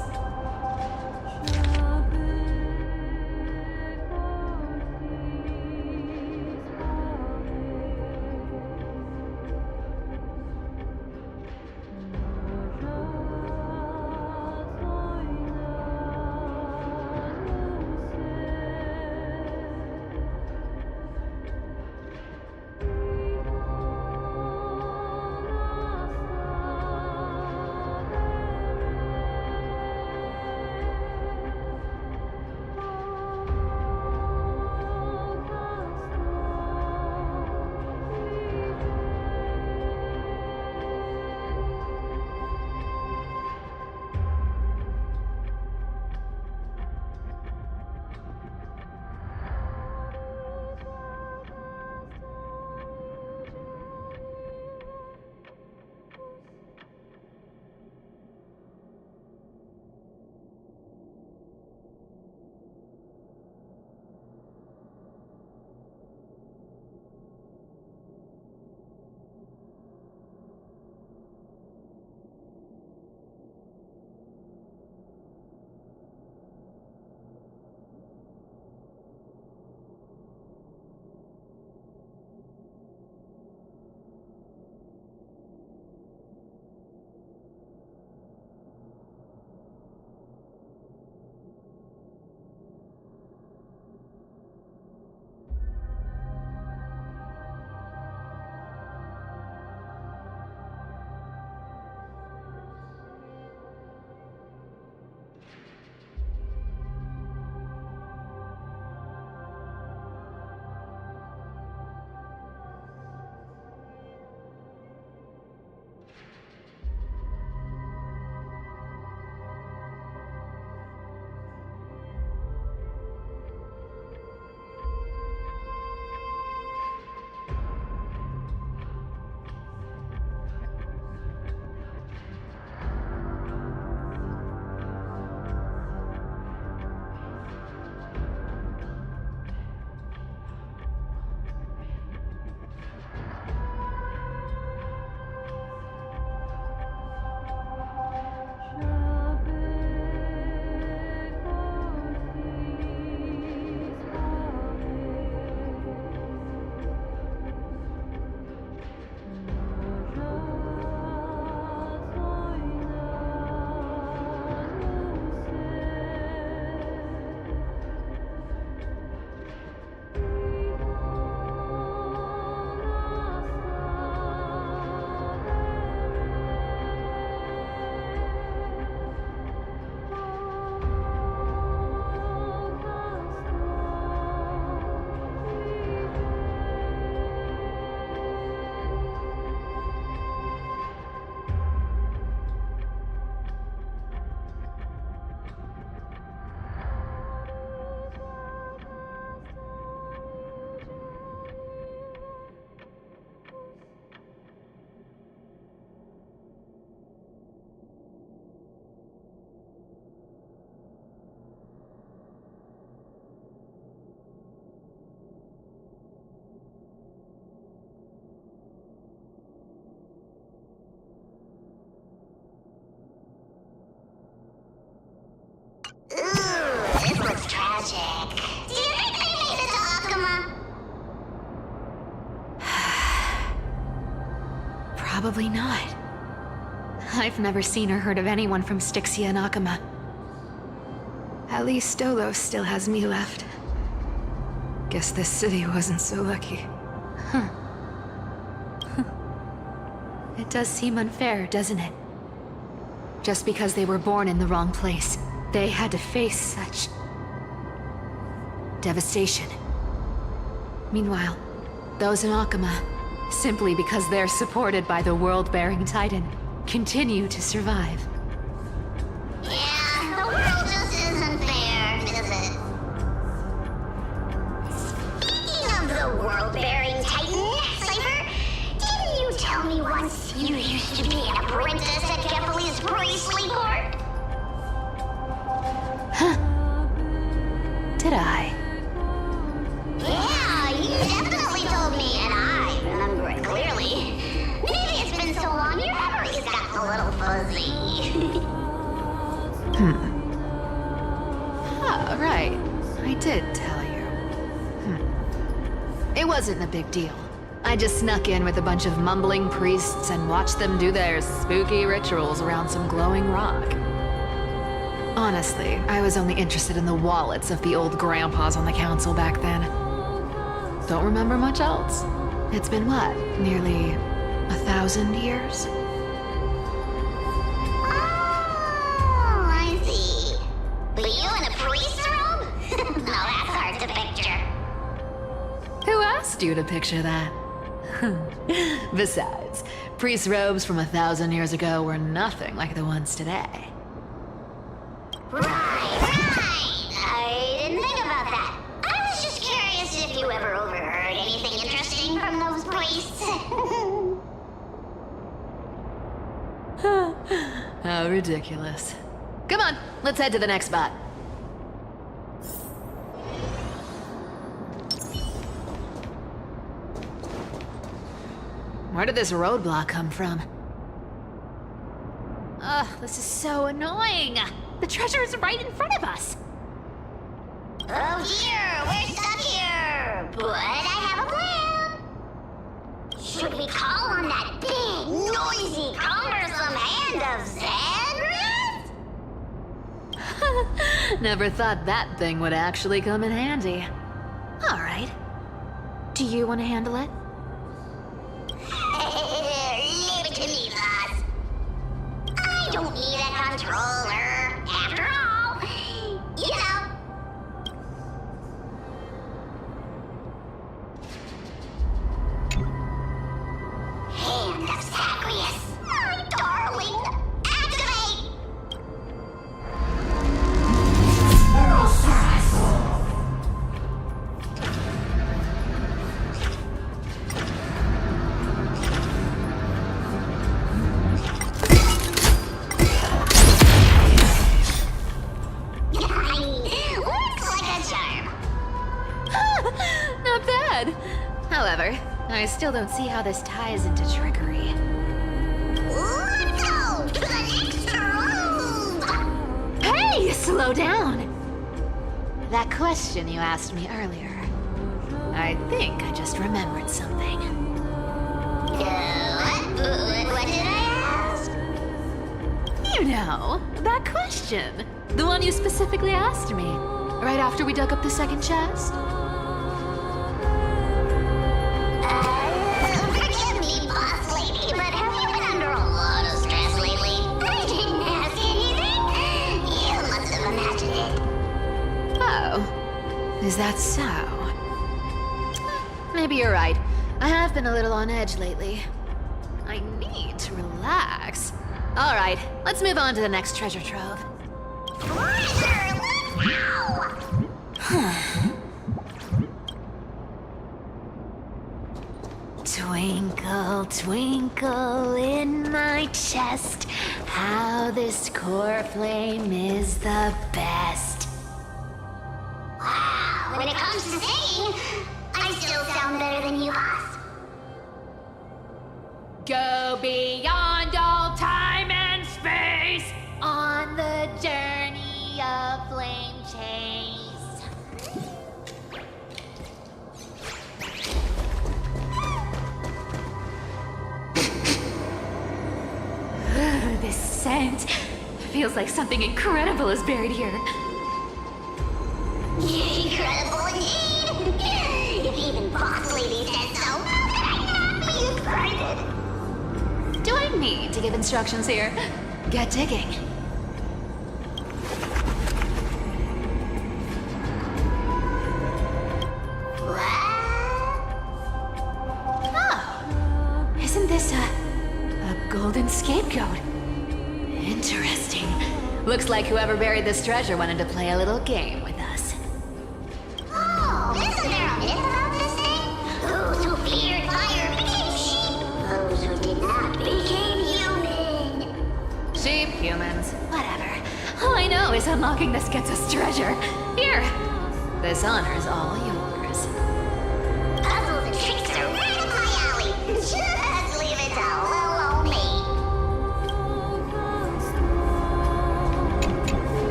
Probably not. I've never seen or heard of anyone from Styxia and Akama. At least Stolos still has me left. Guess this city wasn't so lucky. Huh. It does seem unfair, doesn't it? Just because they were born in the wrong place, they had to face such devastation. Meanwhile, those in Akama, simply because they're supported by the world-bearing Titan, continue to survive. Yeah, the world just isn't fair, is it? Speaking of the world-bearing Titan, Cypher, didn't you tell me once you used to be an apprentice at Kepali's priestly court? Huh. Did I? Yeah, you definitely told me, and I remember it clearly. Maybe it's been so long your memory's gotten a little fuzzy. Ah, right. I did tell you. It wasn't a big deal. I just snuck in with a bunch of mumbling priests and watched them do their spooky rituals around some glowing rock. Honestly, I was only interested in the wallets of the old grandpas on the council back then. Don't remember much else. It's been what, nearly 1,000 years? Oh, I see. But you in a priest's robe? No, that's hard to picture. Who asked you to picture that? Besides, priest robes from 1,000 years ago were nothing like the ones today. Right. I didn't think about that. I was just curious if you ever overheard anything interesting from those priests. How ridiculous. Come on, let's head to the next spot. Where did this roadblock come from? Ugh, this is so annoying. The treasure is right in front of us. Oh dear, we're stuck here. But I have a plan. Should we call on that big, noisy, cumbersome hand of Zagreus? Never thought that thing would actually come in handy. All right. Do you want to handle it? Leave it to me, boss. I don't need a controller. After all, you know. Hand of Zagreus. My darling. Activate! Looks like a charm. Not bad. However, I still don't see how this ties into trickery. Let's go to the next room. Hey, slow down! That question you asked me earlier. I think I just remembered something. What did I ask? You know, that question. The one you specifically asked me. Right after we dug up the second chest. Forgive me, boss lady, but have you been under a lot of stress lately? I didn't ask anything. You must have imagined it. Oh, is that so? Maybe you're right. I have been a little on edge lately. I need to relax. All right, let's move on to the next treasure trove. Treasure, let's go! Twinkle, twinkle in my chest, how this core flame is the best. Wow, when it comes to singing, I still sound better than you, boss. Go beyond all time and space on the journey of flame chase. scent. Feels like something incredible is buried here. Incredible indeed! If even Boss Lady said so, how could I not be excited? Do I need to give instructions here? Get digging. Oh, isn't this a golden scapegoat? Interesting. Looks like whoever buried this treasure wanted to play a little game with us. Oh, isn't there a myth about this thing? Those who feared fire became sheep. Those who did not became human. Sheep, humans, whatever. All I know is unlocking this gets us treasure. Here, this honor's all yours. Puzzles and tricks are right up my alley. Just leave it to little old me.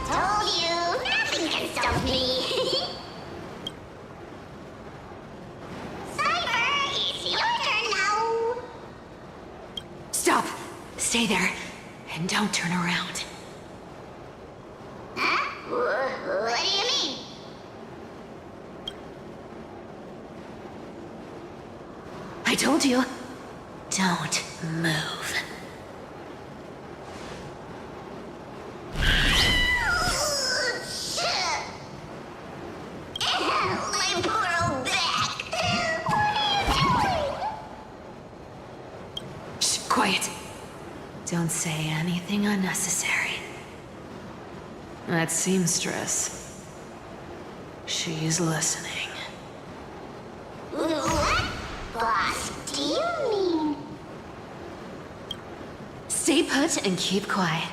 Told you, nothing can stop me. Cyber, it's your turn now. Stop! Stay there, and don't turn around. Huh? What do you mean? I told you, don't move. My poor old back. What are you doing? Shh, quiet. Don't say anything unnecessary. That seamstress. She's listening. What? Boss, do you mean? Stay put and keep quiet.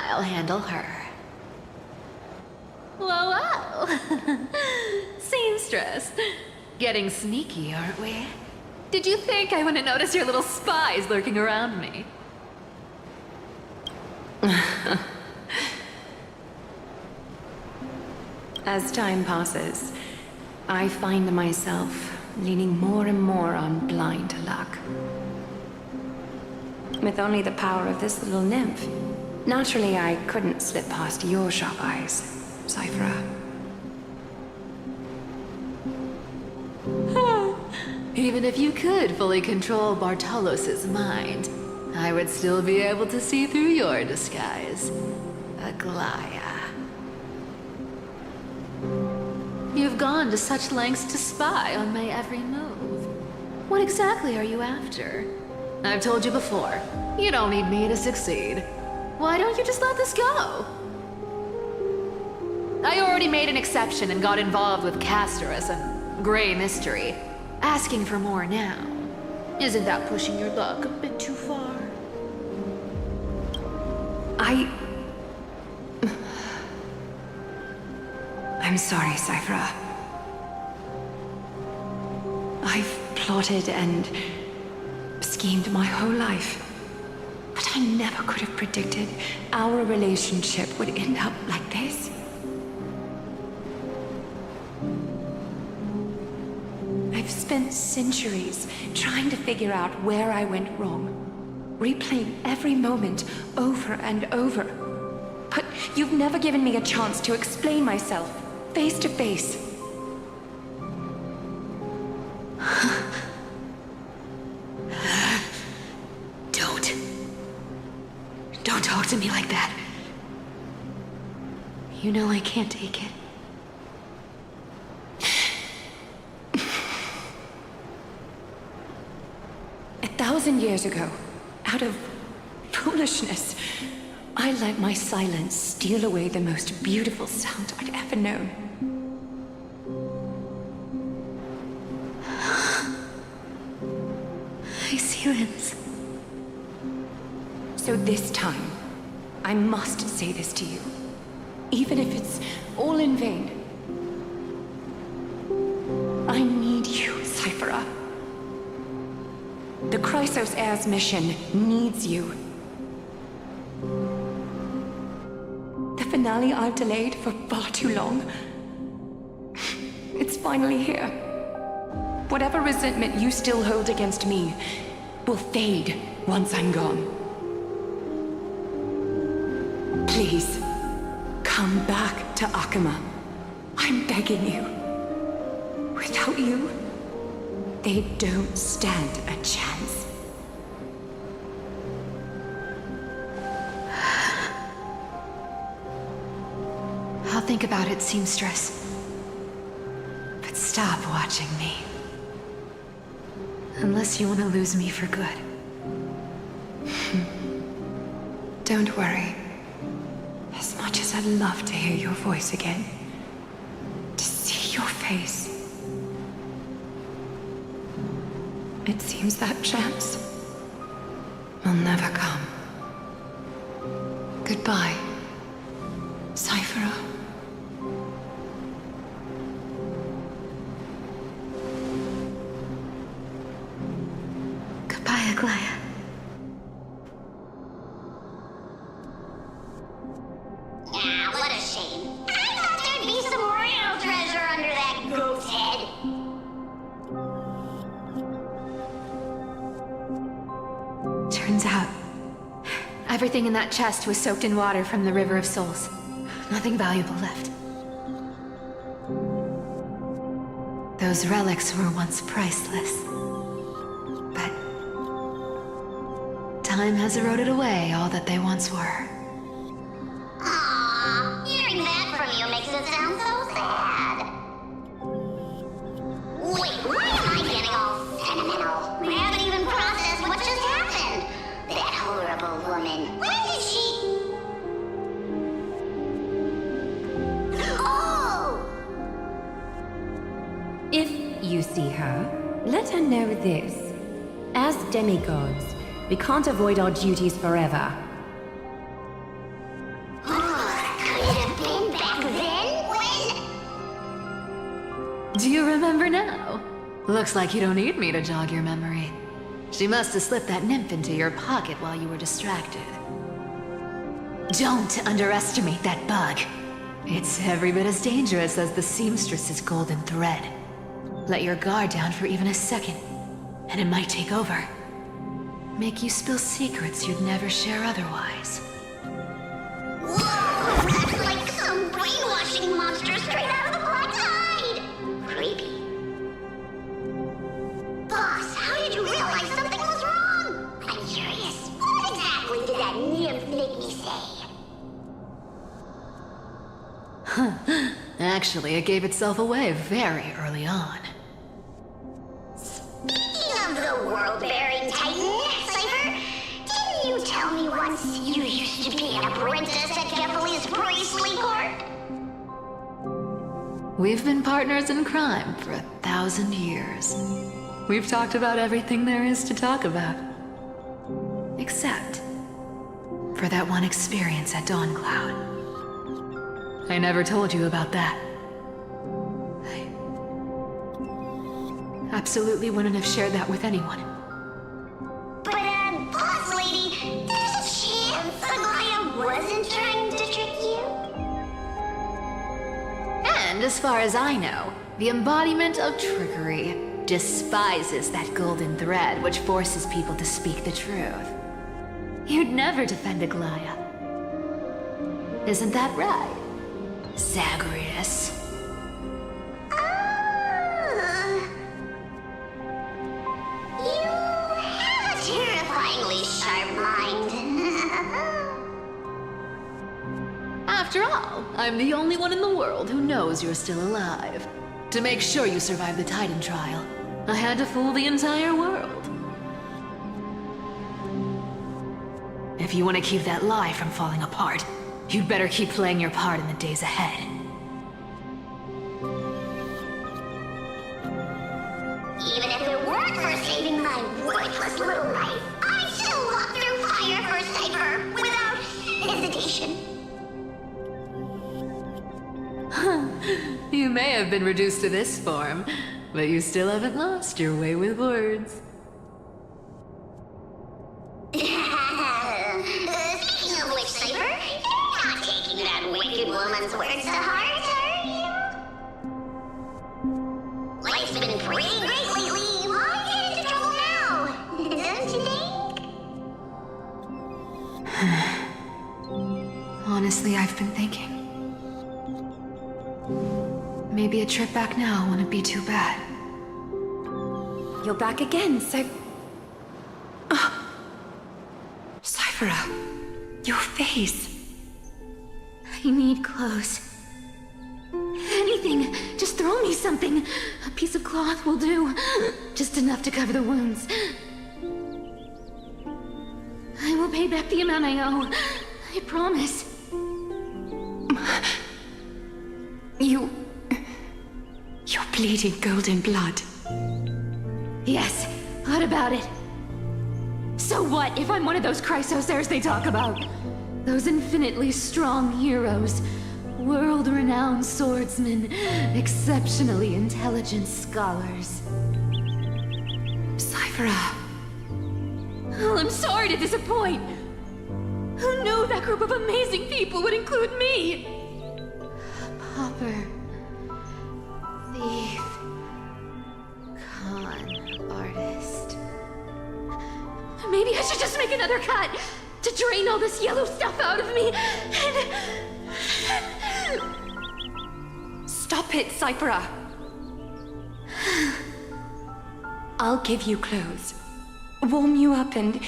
I'll handle her. Whoa, whoa! Seamstress. Getting sneaky, aren't we? Did you think I wouldn't notice your little spies lurking around me? As time passes, I find myself leaning more and more on blind luck. With only the power of this little nymph, naturally I couldn't slip past your sharp eyes, Cyphra. Even if you could fully control Bartolos's mind, I would still be able to see through your disguise. Aglaya. You've gone to such lengths to spy on my every move. What exactly are you after? I've told you before, you don't need me to succeed. Why don't you just let this go? I already made an exception and got involved with Castorus and Grey Mystery. Asking for more now. Isn't that pushing your luck a bit too far? I'm sorry, Cyphra. I've plotted and schemed my whole life. But I never could have predicted our relationship would end up like this. I've spent centuries trying to figure out where I went wrong, replaying every moment over and over. But you've never given me a chance to explain myself, face to face. Don't talk to me like that. You know I can't take it. 1,000 years ago, out of foolishness, I let my silence steal away the most beautiful sound I'd ever known. My silence. So this time, I must say this to you, even if it's all in vain. I need you, Cyphera. The Chrysos Heir's mission needs you. The finale I've delayed for far too long. It's finally here. Whatever resentment you still hold against me will fade once I'm gone. Please, come back to Akama. I'm begging you. Without you, they don't stand a chance. I'll think about it, seamstress. But stop watching me. Unless you want to lose me for good. Don't worry. As much as I'd love to hear your voice again, to see your face, it seems that chance will never come. Goodbye, Cyphera. Goodbye, Aglaya. Ah, what a shame. I thought there'd be some real treasure under that goat's head. Turns out, everything in that chest was soaked in water from the River of Souls. Nothing valuable left. Those relics were once priceless. But time has eroded away all that they once were. Aww, hearing that from you makes it sound so sad. Wait, why am I getting all sentimental? We haven't even processed what just happened. That horrible woman. When did she... Oh! If you see her, let her know this. As demigods, we can't avoid our duties forever. Could it have been back then? When? Do you remember now? Looks like you don't need me to jog your memory. She must have slipped that nymph into your pocket while you were distracted. Don't underestimate that bug. It's every bit as dangerous as the seamstress's golden thread. Let your guard down for even a second, and it might take over. Make you spill secrets you'd never share otherwise. Whoa! That's like some brainwashing monster straight out of the Black Tide! Creepy. Boss, how did you realize something was wrong? I'm curious. What exactly did that nymph make me say? Actually, it gave itself away very early on. Speaking of the world-bearing titan, Cypher, didn't you tell me once you used to be an apprentice at Kefali's priestly court? We've been partners in crime for 1,000 years. We've talked about everything there is to talk about. Except for that one experience at Dawncloud. I never told you about that. I absolutely wouldn't have shared that with anyone. But, boss lady, there's a chance Aglaya wasn't trying to trick you? And as far as I know, the embodiment of trickery despises that golden thread which forces people to speak the truth. You'd never defend Aglaya. Isn't that right, Zagreus? You have a terrifyingly sharp mind. After all, I'm the only one in the world who knows you're still alive. To make sure you survive the Titan trial, I had to fool the entire world. If you want to keep that lie from falling apart, you'd better keep playing your part in the days ahead. Even if it weren't for saving my worthless little life, I'd still walk through fire for Cypher without hesitation. may have been reduced to this form, but you still haven't lost your way with words. Speaking of which, Cypher, you're not taking that wicked woman's words to heart, are you? Life's been pretty great lately. Why get into trouble now? Don't you think? Honestly, I've been thinking. Maybe a trip back now wouldn't be too bad. You're back again, Cyphera, your face. I need clothes. Anything. Just throw me something. A piece of cloth will do. Just enough to cover the wounds. I will pay back the amount I owe. I promise. You're bleeding golden blood. Yes, what about it? So what if I'm one of those Chrysosairs they talk about? Those infinitely strong heroes, world-renowned swordsmen, exceptionally intelligent scholars. Cyphera. Oh, I'm sorry to disappoint. Who knew that group of amazing people would include me? Pauper. Thief. Con artist. Maybe I should just make another cut to drain all this yellow stuff out of me and... Stop it, Cyphera. I'll give you clothes, warm you up, and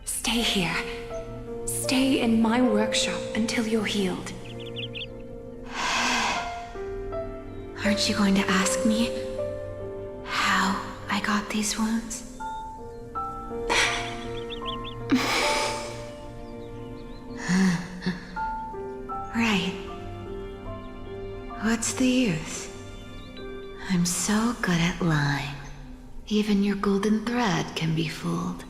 stay here. Stay in my workshop until you're healed. Aren't you going to ask me how I got these wounds? Right. What's the use? I'm so good at lying. Even your golden thread can be fooled.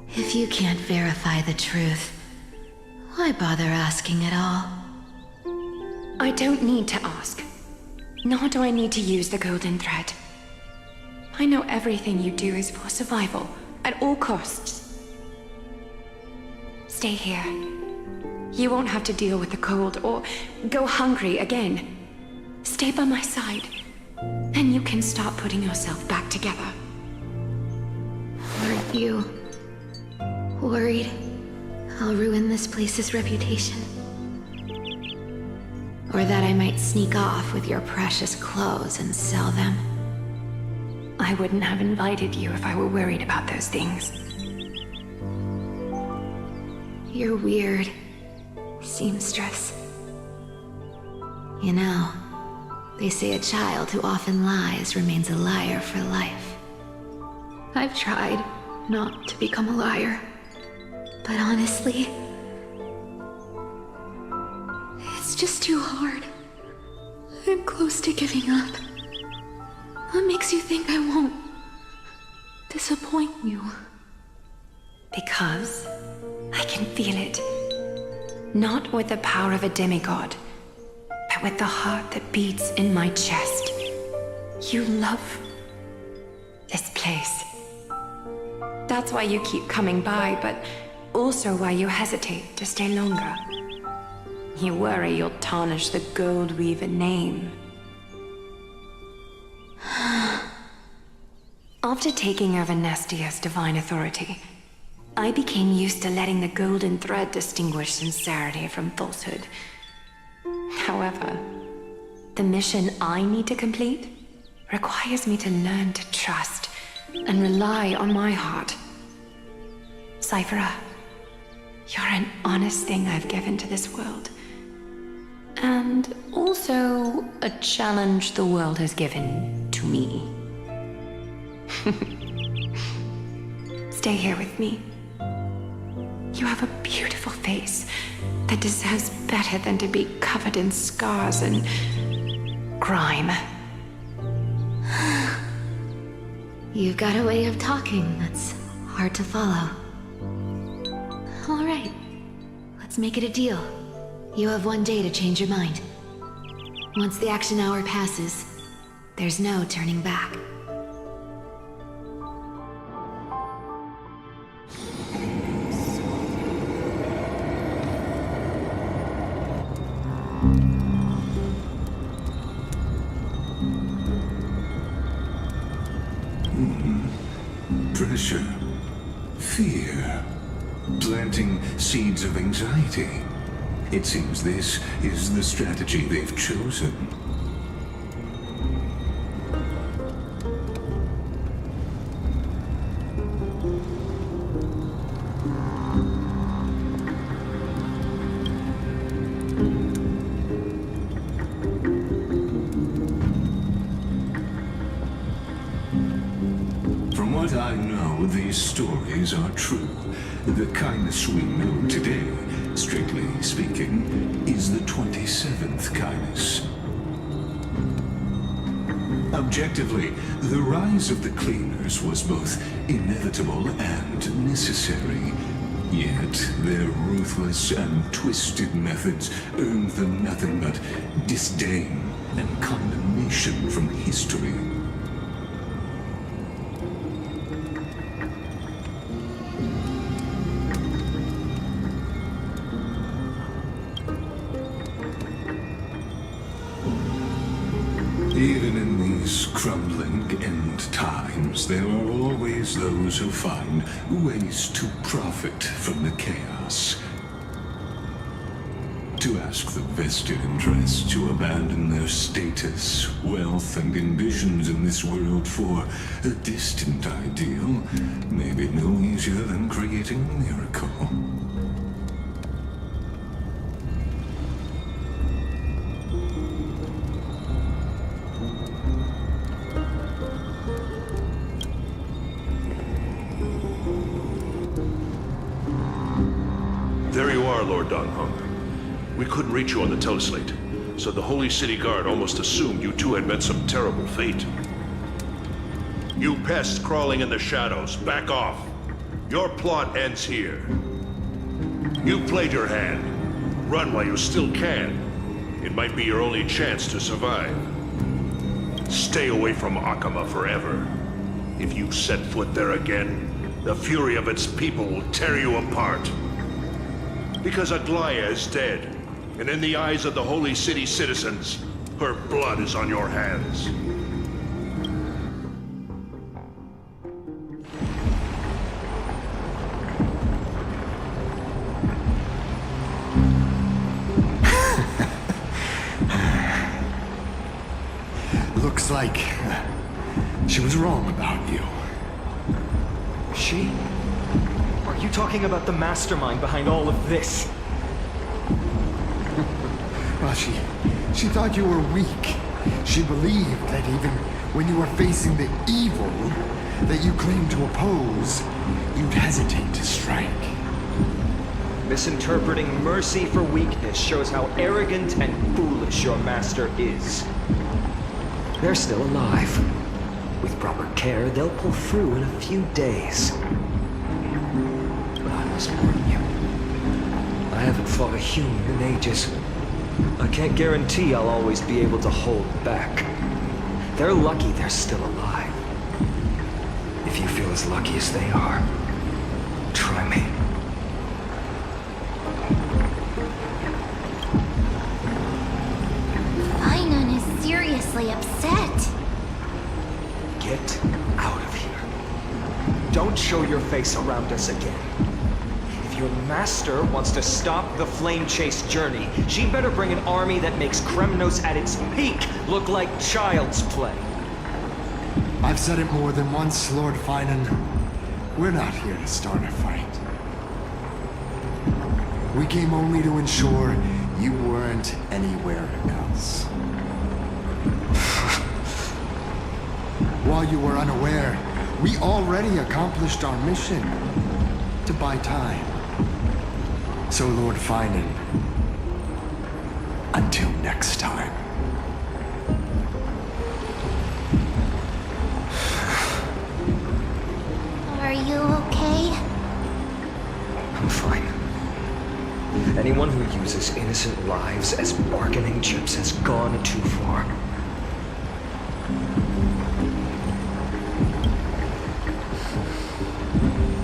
If you can't verify the truth, why bother asking at all? I don't need to ask. Nor do I need to use the golden thread. I know everything you do is for survival, at all costs. Stay here. You won't have to deal with the cold or go hungry again. Stay by my side, and you can start putting yourself back together. Aren't you worried I'll ruin this place's reputation? Or that I might sneak off with your precious clothes and sell them? I wouldn't have invited you if I were worried about those things. You're weird, seamstress. You know, they say a child who often lies remains a liar for life. I've tried not to become a liar, but honestly, it's just too hard. I'm close to giving up. What makes you think I won't disappoint you? Because I can feel it. Not with the power of a demigod, but with the heart that beats in my chest. You love this place. That's why you keep coming by, but also why you hesitate to stay longer. You worry you'll tarnish the Goldweaver name. After taking over Nestia's divine authority, I became used to letting the golden thread distinguish sincerity from falsehood. However, the mission I need to complete requires me to learn to trust and rely on my heart. Cyphera, you're an honest thing I've given to this world. And also a challenge the world has given to me. Stay here with me. You have a beautiful face that deserves better than to be covered in scars and grime. You've got a way of talking that's hard to follow. All right, Let's make it a deal. You have one day to change your mind. Once the action hour passes, there's no turning back. Pressure, fear, planting seeds of anxiety. It seems this is the strategy they've chosen. From what I know, these stories are true. The kindness we know today, strictly speaking, is the 27th kindness. Objectively, the rise of the cleaners was both inevitable and necessary. Yet, their ruthless and twisted methods earned them nothing but disdain and condemnation from history. Even in these crumbling end times, there are always those who find ways to profit from the chaos. To ask the vested interests to abandon their status, wealth, and ambitions in this world for a distant ideal may be no easier than creating a miracle. There you are, Lord Donghong. We couldn't reach you on the teleslate, so the Holy City Guard almost assumed you two had met some terrible fate. You pests crawling in the shadows, back off. Your plot ends here. You played your hand. Run while you still can. It might be your only chance to survive. Stay away from Akama forever. If you set foot there again, the fury of its people will tear you apart. Because Aglaya is dead, and in the eyes of the Holy City citizens, her blood is on your hands. Looks like she was wrong about you. She? Are you talking about the mastermind behind all of this? Well, she thought you were weak. She believed that even when you were facing the evil that you claimed to oppose, you'd hesitate to strike. Misinterpreting mercy for weakness shows how arrogant and foolish your master is. They're still alive. With proper care, they'll pull through in a few days. But I must warn you. I haven't fought a human in ages. I can't guarantee I'll always be able to hold back. They're lucky they're still alive. If you feel as lucky as they are, try me. Ainan is seriously upset. Get out of here. Don't show your face around us again. If your master wants to stop the Flame Chase journey, she better bring an army that makes Kremnos at its peak look like child's play. I've said it more than once, Lord Finan. We're not here to start a fight. We came only to ensure you weren't anywhere else. While you were unaware, we already accomplished our mission to buy time. So, Lord Finan, until next time. Are you okay? I'm fine. Anyone who who uses innocent lives as bargaining chips has gone too far.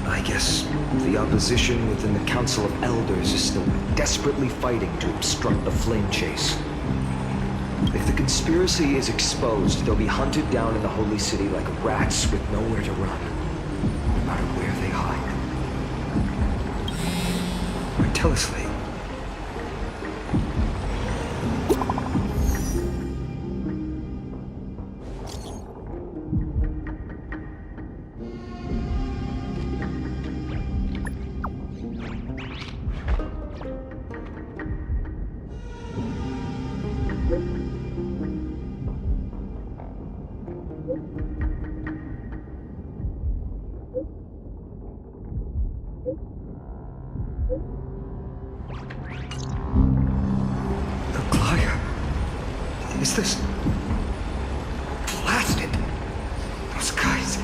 I guess the opposition within the Council of Elders is still desperately fighting to obstruct the flame chase. If the conspiracy is exposed, they'll be hunted down in the Holy City like rats with nowhere to run, no matter where they hide. Tell us, Lee. Is this blasted? Those guys.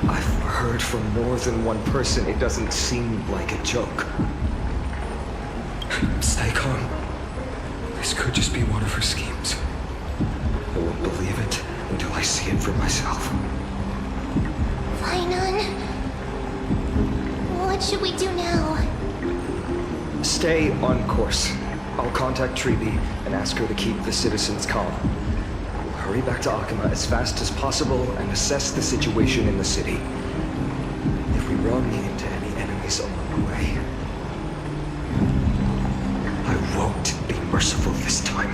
I've heard from more than one person it doesn't seem like a joke. Stay calm. This could just be one of her schemes. I won't believe it until I see it for myself. Fainan, what should we do now? Stay on course. I'll contact Treeby and ask her to keep the citizens calm. We'll hurry back to Akima as fast as possible and assess the situation in the city. If we run into any enemies along the way, I won't be merciful this time.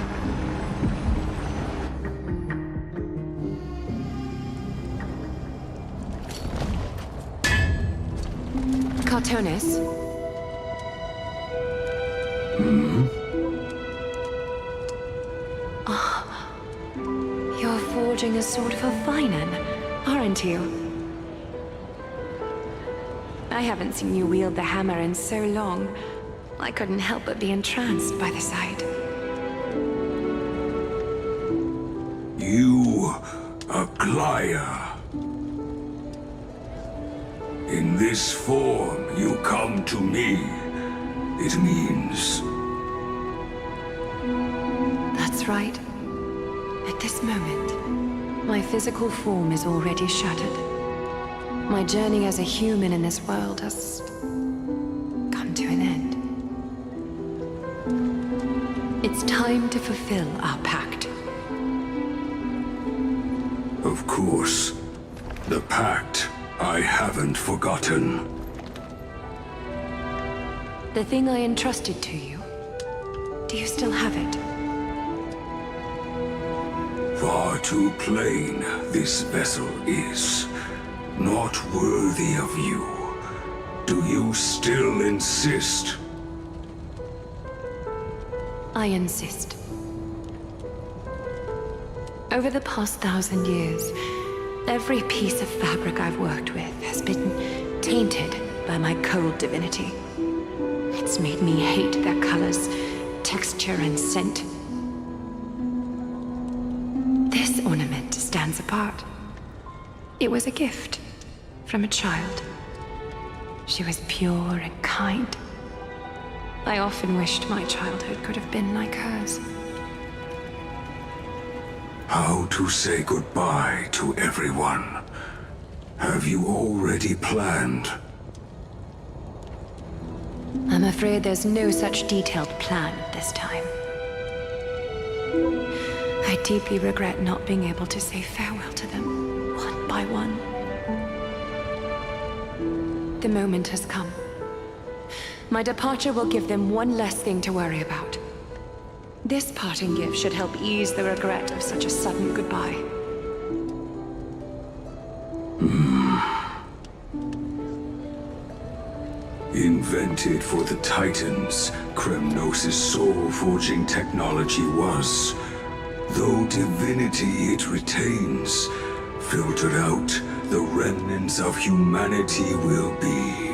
Cartonis? You're forging a sword for Fainan, aren't you? I haven't seen you wield the hammer in so long. I couldn't help but be entranced by the sight. You, Aglaya. In this form, you come to me. It means... That's right. At this moment, my physical form is already shattered. My journey as a human in this world has come to an end. It's time to fulfill our pact. Of course. The pact I haven't forgotten. The thing I entrusted to you, do you still have it? Far too plain this vessel is. Not worthy of you. Do you still insist? I insist. Over the past 1,000 years, every piece of fabric I've worked with has been tainted by my cold divinity. It's made me hate their colors, texture, and scent. This ornament stands apart. It was a gift from a child. She was pure and kind. I often wished my childhood could have been like hers. How to say goodbye to everyone? Have you already planned? I'm afraid there's no such detailed plan at this time. I deeply regret not being able to say farewell to them, one by one. The moment has come. My departure will give them one less thing to worry about. This parting gift should help ease the regret of such a sudden goodbye. Invented for the Titans, Kremnos' soul-forging technology was, though divinity it retains, filtered out, the remnants of humanity will be.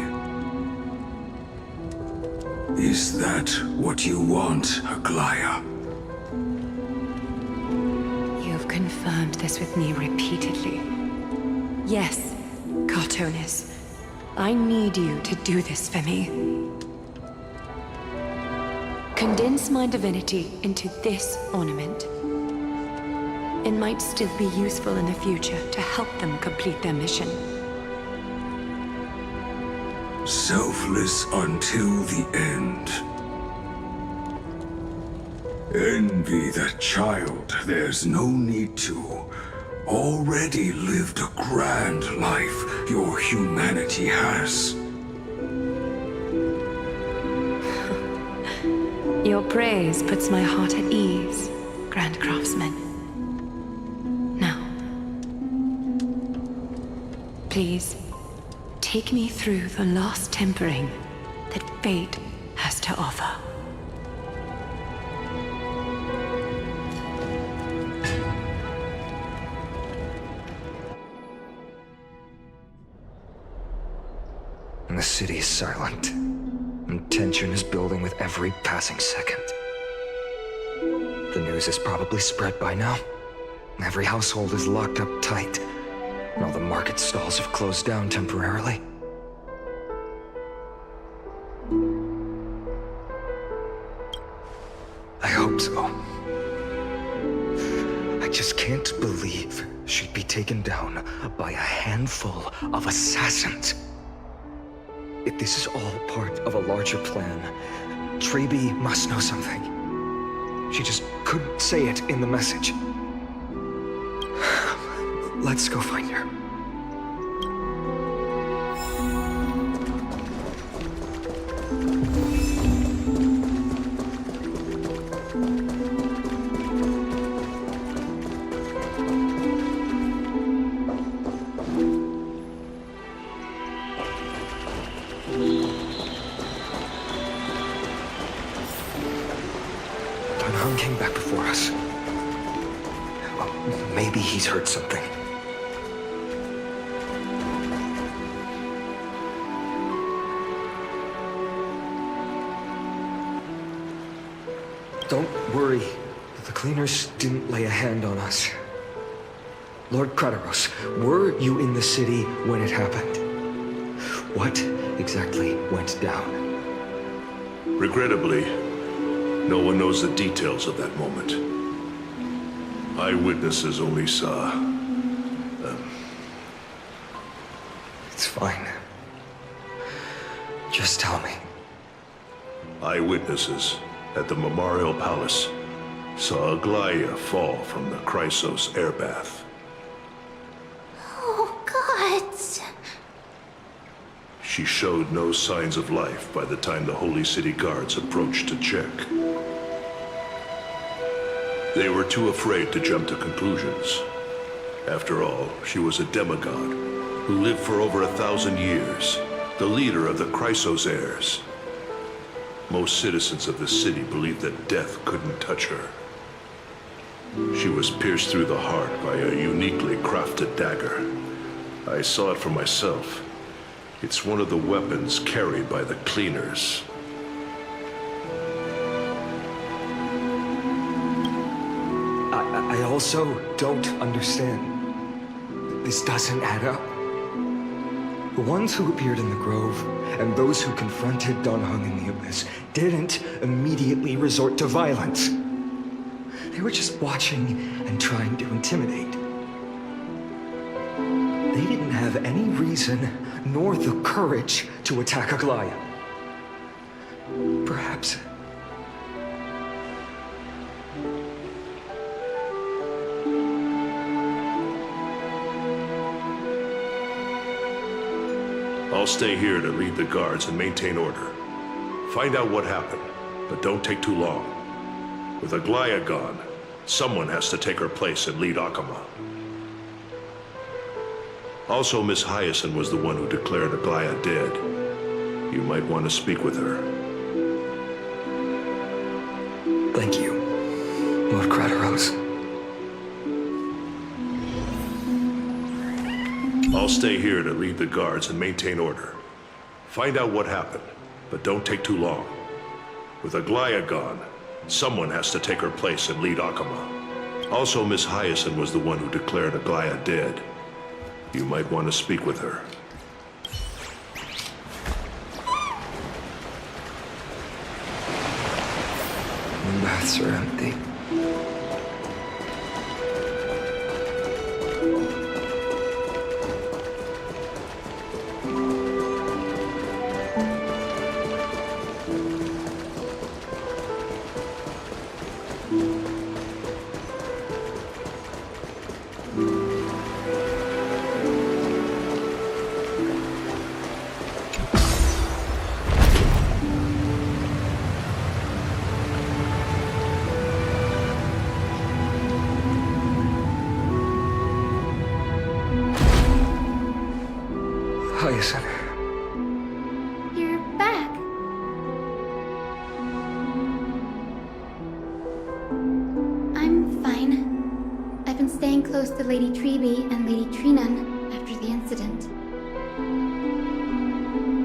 Is that what you want, Aglaya? You've confirmed this with me repeatedly. Yes, Cartonis. I need you to do this for me. Condense my divinity into this ornament. It might still be useful in the future to help them complete their mission. Selfless until the end. Envy that child, there's no need to. Already lived a grand life your humanity has. Your praise puts my heart at ease, Grand Craftsman. Now, please, take me through the lost tempering that fate has to offer. The city is silent, and tension is building with every passing second. The news is probably spread by now. Every household is locked up tight, and all the market stalls have closed down temporarily. I hope so. I just can't believe she'd be taken down by a handful of assassins. If this is all part of a larger plan, Traby must know something. She just couldn't say it in the message. Let's go find her. Came back before us. Well, maybe he's heard something. Don't worry. The cleaners didn't lay a hand on us. Lord Krateros, were you in the city when it happened? What exactly went down? Regrettably, no one knows the details of that moment. Eyewitnesses only saw... It's fine. Just tell me. Eyewitnesses at the Memorial Palace saw Aglaya fall from the Chrysos air bath. Oh, gods. She showed no signs of life by the time the Holy City Guards approached to check. They were too afraid to jump to conclusions. After all, she was a demigod who lived for over 1,000 years, the leader of the Chrysos heirs. Most citizens of the city believed that death couldn't touch her. She was pierced through the heart by a uniquely crafted dagger. I saw it for myself. It's one of the weapons carried by the cleaners. I also don't understand. This doesn't add up. The ones who appeared in the Grove and those who confronted Don Hung in the Abyss didn't immediately resort to violence. They were just watching and trying to intimidate. They didn't have any reason nor the courage to attack Aglaya. Perhaps... I'll stay here to lead the guards and maintain order. Find out what happened, but don't take too long. With Aglaya gone, someone has to take her place and lead Akama. Also, Miss Hyacinth was the one who declared Aglaya dead. You might want to speak with her. Thank you, Lord Krateros. I'll stay here to lead the guards and maintain order. Find out what happened, but don't take too long. With Aglaya gone, someone has to take her place and lead Akama. Also, Miss Hyacinth was the one who declared Aglaya dead. You might want to speak with her. baths are empty. Hyacinth. You're back. I'm fine. I've been staying close to Lady Treby and Lady Trinan after the incident.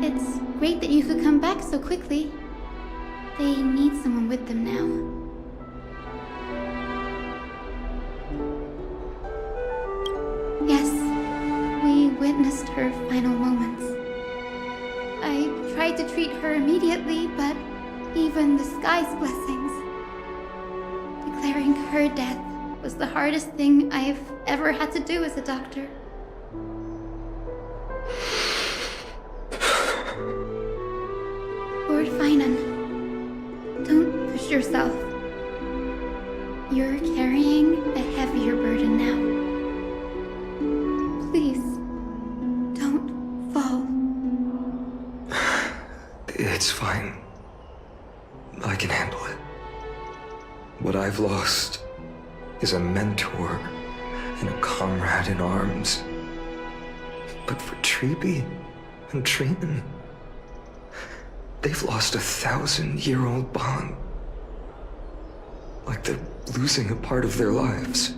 It's great that you could come back so quickly. They need someone with them now. Yes, we witnessed her final moments. I tried to treat her immediately, but even the sky's blessings. Declaring her death was the hardest thing I've ever had to do as a doctor. Lord Finan, don't push yourself. You're carrying a heavier burden now. Please, don't fall. It's fine. I can handle it. What I've lost is a mentor and a comrade in arms. But for Treby and Trinan, they've lost a 1,000-year-old bond. Like they're losing a part of their lives.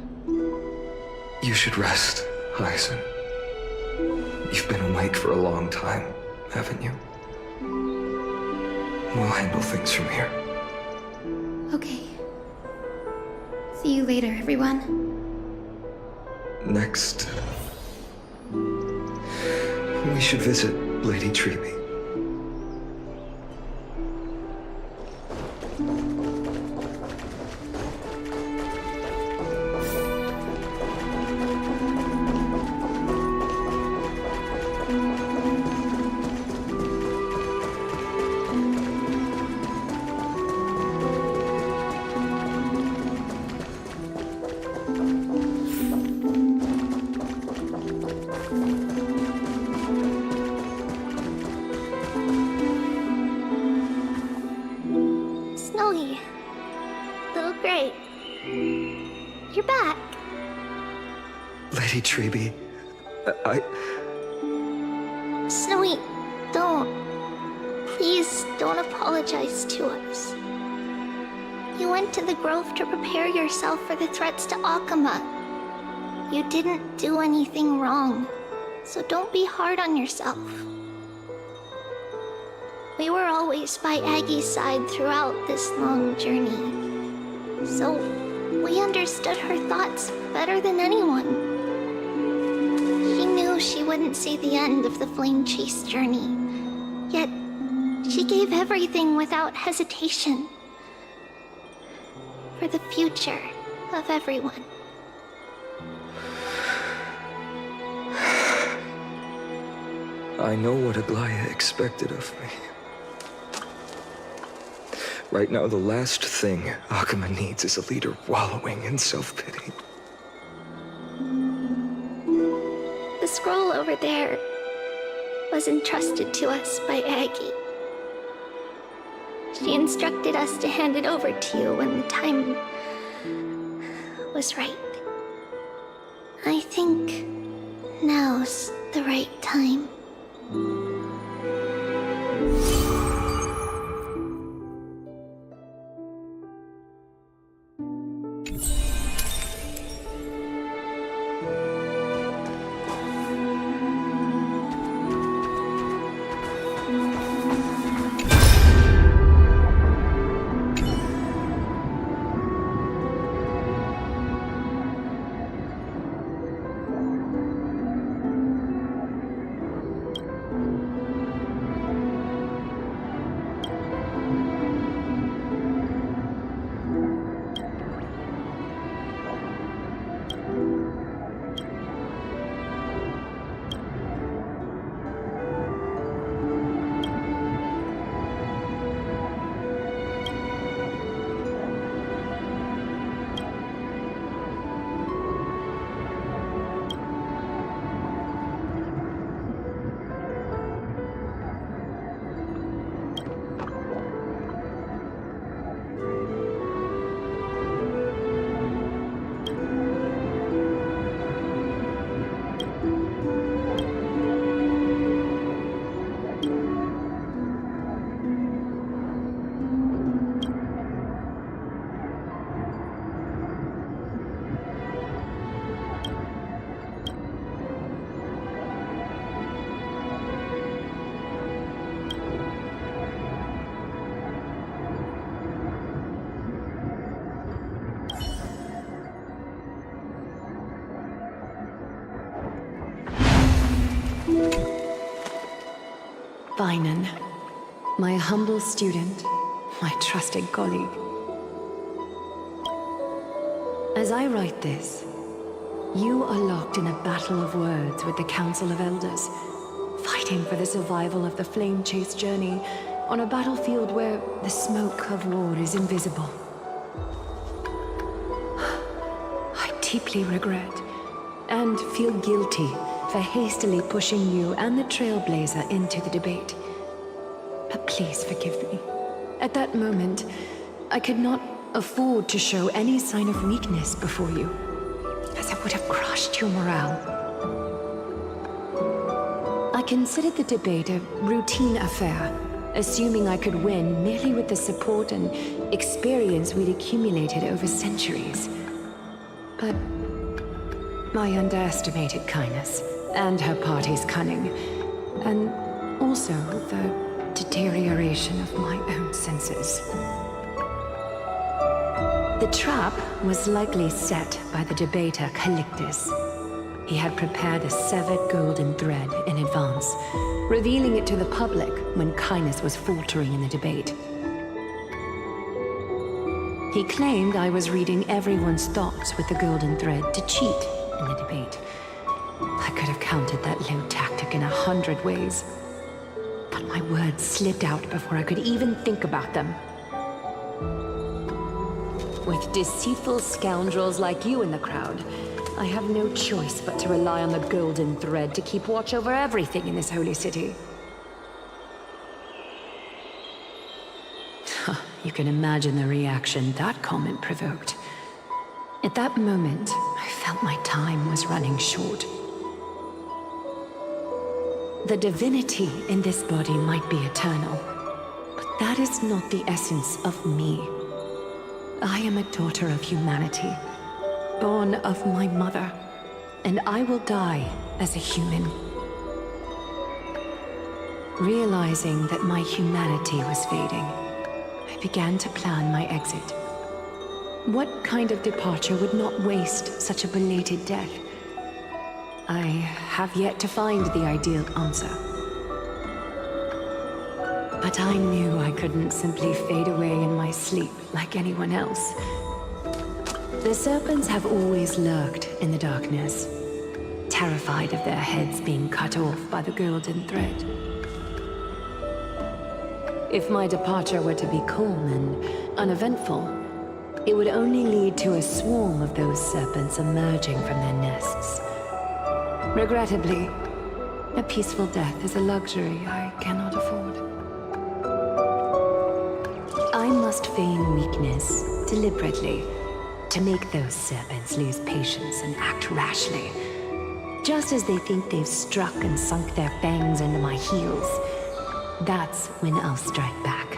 You should rest, Hyacinth. You've been awake for a long time, haven't you? We'll handle things from here. Okay. See you later, everyone. Next, we should visit Lady Treby. Snowy. Little Gray. You're back. Lady Treby, I... Snowy, don't. Please don't apologize to us. You went to the Grove to prepare yourself for the threats to Akama. You didn't do anything wrong, so don't be hard on yourself. We were always by Aggie's side throughout this long journey, so we understood her thoughts better than anyone. She knew she wouldn't see the end of the Flame Chase journey, yet she gave everything without hesitation. For the future of everyone. I know what Aglaya expected of me. Right now, the last thing Akama needs is a leader wallowing in self-pity. The scroll over there was entrusted to us by Aggie. She instructed us to hand it over to you when the time was right. I think now's the right time. Finan, my humble student, my trusted colleague. As I write this, you are locked in a battle of words with the Council of Elders, fighting for the survival of the Flame Chase journey on a battlefield where the smoke of war is invisible. I deeply regret and feel guilty for hastily pushing you and the Trailblazer into the debate. But please forgive me. At that moment, I could not afford to show any sign of weakness before you, as it would have crushed your morale. I considered the debate a routine affair, assuming I could win merely with the support and experience we'd accumulated over centuries. But I underestimated Kindness and her party's cunning, and also the deterioration of my own senses. The trap was likely set by the debater Calictus. He had prepared a severed golden thread in advance, revealing it to the public when Kindness was faltering in the debate. He claimed I was reading everyone's thoughts with the golden thread to cheat in the debate. I could have countered that low tactic in 100 ways, but my words slipped out before I could even think about them. With deceitful scoundrels like you in the crowd, I have no choice but to rely on the golden thread to keep watch over everything in this holy city. You can imagine the reaction that comment provoked. At that moment, I felt my time was running short. The divinity in this body might be eternal, but that is not the essence of me. I am a daughter of humanity, born of my mother, and I will die as a human. Realizing that my humanity was fading, I began to plan my exit. What kind of departure would not waste such a belated death? I have yet to find the ideal answer. But I knew I couldn't simply fade away in my sleep like anyone else. The serpents have always lurked in the darkness, terrified of their heads being cut off by the golden thread. If my departure were to be calm and uneventful, it would only lead to a swarm of those serpents emerging from their nests. Regrettably, a peaceful death is a luxury I cannot afford. I must feign weakness deliberately to make those serpents lose patience and act rashly. Just as they think they've struck and sunk their fangs into my heels, that's when I'll strike back,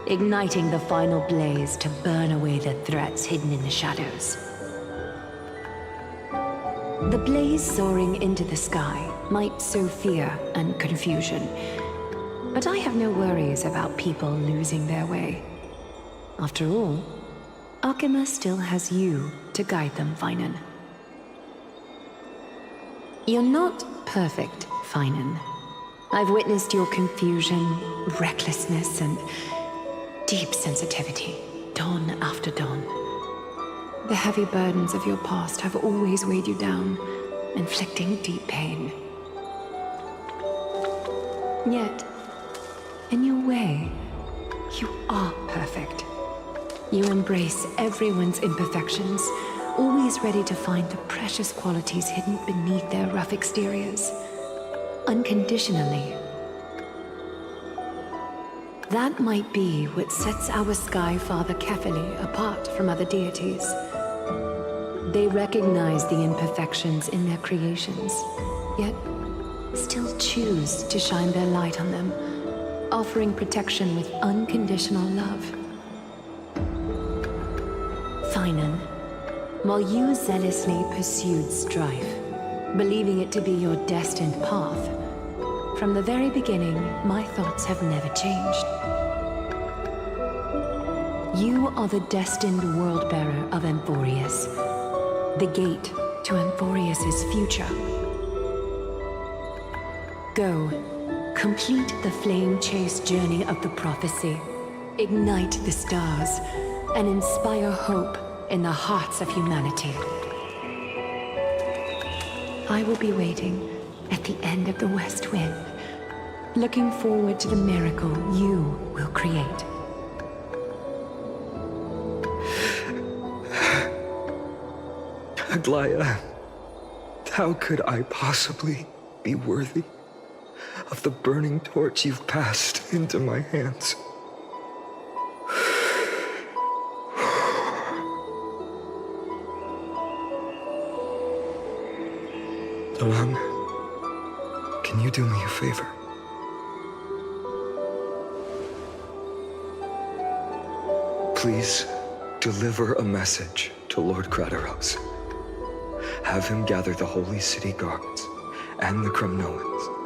igniting the final blaze to burn away the threats hidden in the shadows. The blaze soaring into the sky might sow fear and confusion, but I have no worries about people losing their way. After all, Alchema still has you to guide them, Finan. You're not perfect, Finan. I've witnessed your confusion, recklessness, and deep sensitivity, dawn after dawn. The heavy burdens of your past have always weighed you down, inflicting deep pain. Yet, in your way, you are perfect. You embrace everyone's imperfections, always ready to find the precious qualities hidden beneath their rough exteriors. Unconditionally. That might be what sets our Sky Father Kefili apart from other deities. They recognize the imperfections in their creations, yet still choose to shine their light on them, offering protection with unconditional love. Finan, while you zealously pursued strife, believing it to be your destined path, from the very beginning, my thoughts have never changed. You are the destined world-bearer of Amphorius, the gate to Amphorius's future. Go, Complete the flame chase journey of the prophecy. Ignite the stars and inspire hope in the hearts of humanity. I will be waiting at the end of the West Wind, looking forward to the miracle you will create. Aglaya, how could I possibly be worthy of the burning torch you've passed into my hands? Dawn, can you do me a favor? Please deliver a message to Lord Krateros. Have him gather the Holy City guards and the Kremnoans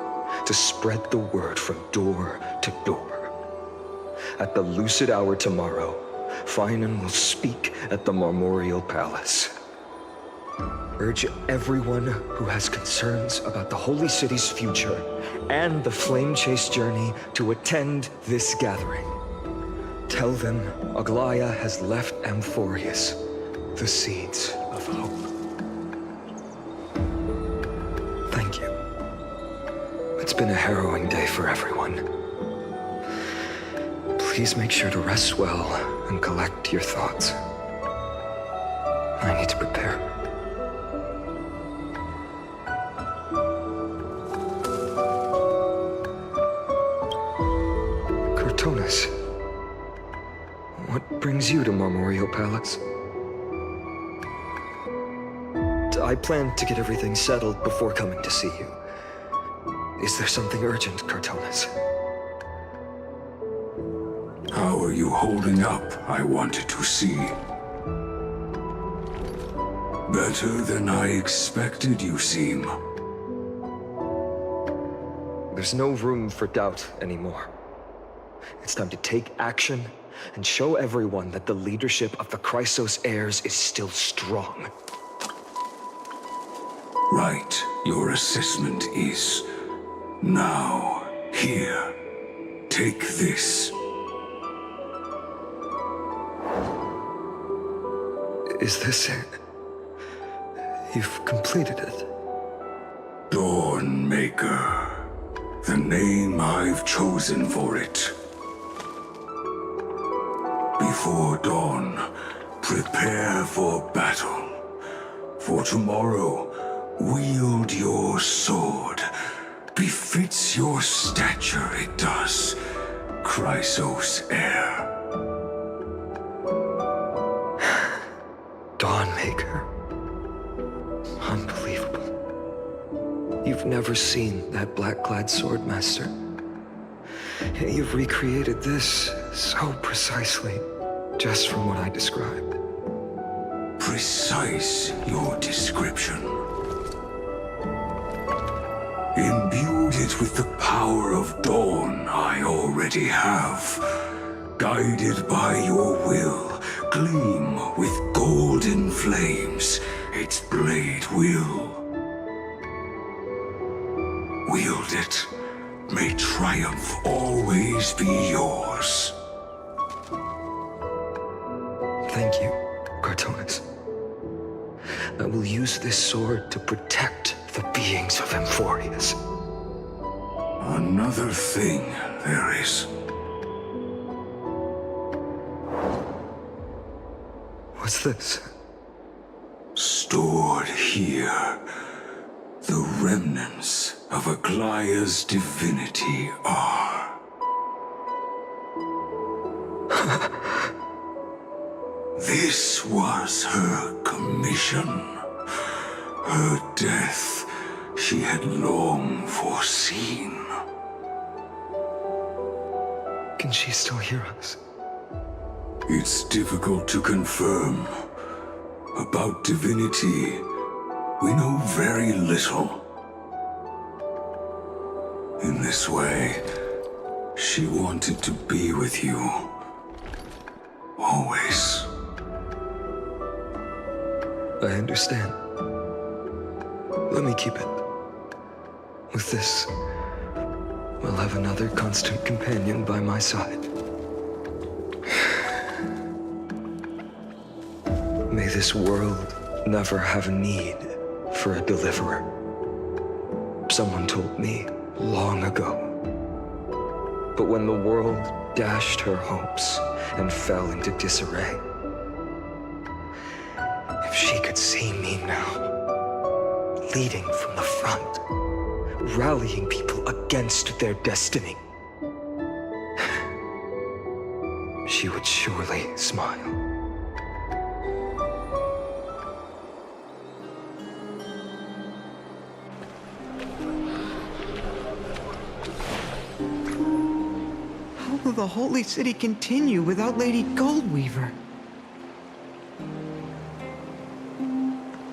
to spread the word from door to door. At the lucid hour tomorrow, Finan will speak at the Marmorial Palace. Urge everyone who has concerns about the Holy City's future and the Flame Chase journey to attend this gathering. Tell them Aglaya has left Amphorius the seeds of hope. Thank you. It's been a harrowing day for everyone. Please make sure to rest well and collect your thoughts. I need to prepare. Cortonis, what brings you to Marmorial Palace? I plan to get everything settled before coming to see you. Is there something urgent, Cortonis? How are you holding up, I wanted to see. Better than I expected, you seem. There's no room for doubt anymore. It's time to take action and show everyone that the leadership of the Chrysos heirs is still strong. Right, your assessment is. Now, here, take this. Is this it? You've completed it. Dawnmaker. The name I've chosen for it. Before dawn, prepare for battle. For tomorrow, wield your sword. Befits your stature, it does. Chrysos heir. Dawnmaker. Unbelievable. You've never seen that black-clad swordmaster. You've recreated this so precisely, just from what I described. Precise your description. Imbued it with the power of dawn I already have. Guided by your will, gleam with golden flames, its blade will. Wield it, may triumph always be yours. Thank you, Cortonis. I will use this sword to protect the beings of Amphorius. Another thing there is. What's this? Stored here, the remnants of Aglaya's divinity are. This was her commission. Her death she had long foreseen. Can she still hear us? It's difficult to confirm. About divinity, we know very little. In this way, she wanted to be with you. Always. I understand. Let me keep it. With this, will have another constant companion by my side. May this world never have a need for a deliverer. Someone told me long ago. But when the world dashed her hopes and fell into disarray, if she could see me now, leading from the front, rallying people against their destiny, she would surely smile. How will the Holy City continue without Lady Goldweaver?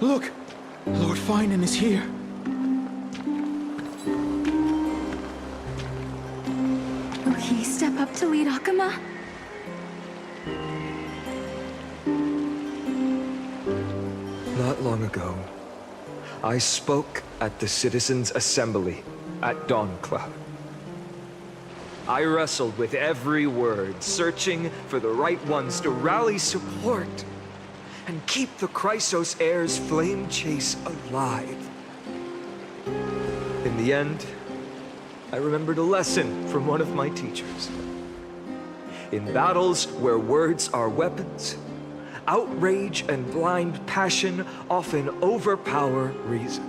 Look! Lord Finan is here. Will he step up to lead Akama? Not long ago, I spoke at the Citizens' Assembly at Dawncloud. I wrestled with every word, searching for the right ones to rally support and keep the Chrysos heir's flame chase alive. In the end, I remembered a lesson from one of my teachers. In battles where words are weapons, outrage and blind passion often overpower reason.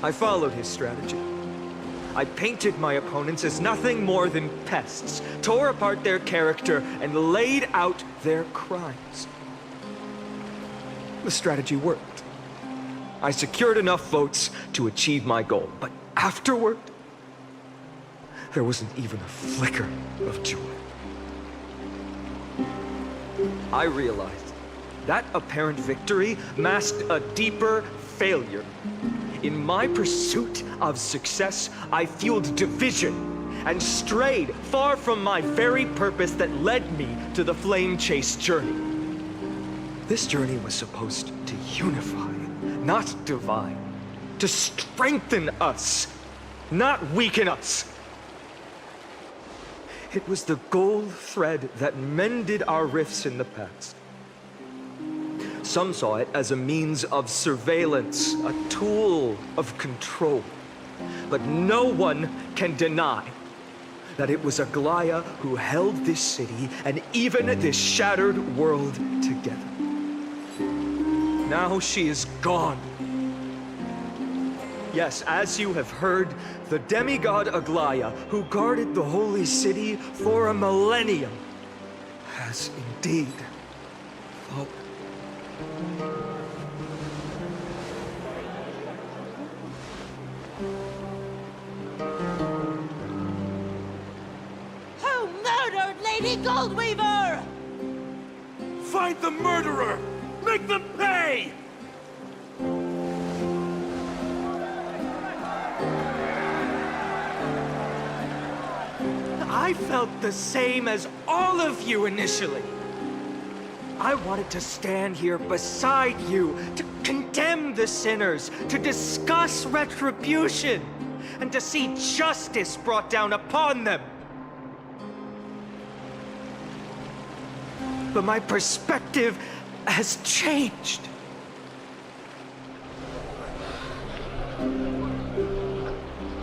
I followed his strategy. I painted my opponents as nothing more than pests, tore apart their character, and laid out their crimes. The strategy worked. I secured enough votes to achieve my goal, but afterward, there wasn't even a flicker of joy. I realized that apparent victory masked a deeper failure. In my pursuit of success, I fueled division and strayed far from my very purpose that led me to the Flame Chase journey. This journey was supposed to unify, not divide, to strengthen us, not weaken us. It was the gold thread that mended our rifts in the past. Some saw it as a means of surveillance, a tool of control. But no one can deny that it was Aglaya who held this city and even this shattered world together. Now she is gone. Yes, as you have heard, the demigod Aglaya, who guarded the holy city for a millennium, has indeed fallen. Who murdered Lady Goldweaver? Find the murderer! Make them pay! I felt the same as all of you initially. I wanted to stand here beside you, to condemn the sinners, to discuss retribution, and to see justice brought down upon them. But my perspective has changed.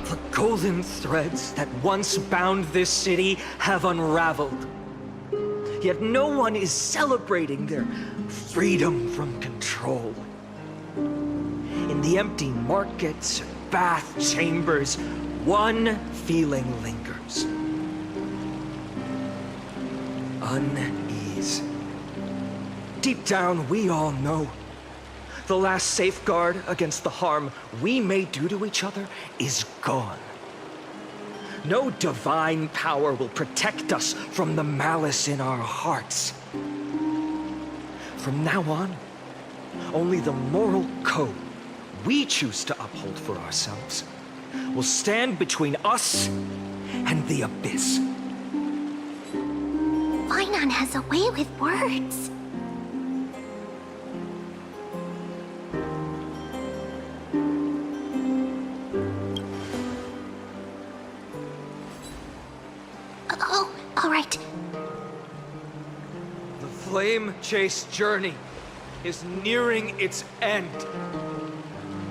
The golden threads that once bound this city have unraveled. Yet no one is celebrating their freedom from control. In the empty markets and bath chambers, one feeling lingers. Unease. Deep down, we all know the last safeguard against the harm we may do to each other is gone. No divine power will protect us from the malice in our hearts. From now on, only the moral code we choose to uphold for ourselves will stand between us and the abyss. Finan has a way with words. flame chase journey is nearing its end.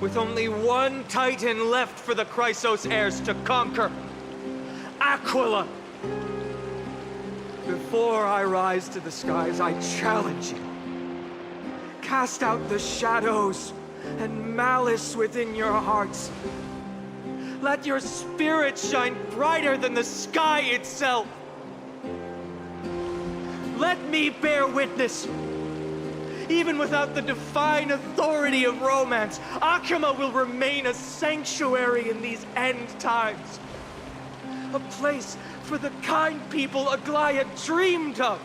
With only one Titan left for the Chrysos heirs to conquer. Aquila! Before I rise to the skies, I challenge you. Cast out the shadows and malice within your hearts. Let your spirit shine brighter than the sky itself. Let me bear witness. Even without the divine authority of romance, Akima will remain a sanctuary in these end times. A place for the kind people Aglaya dreamed of.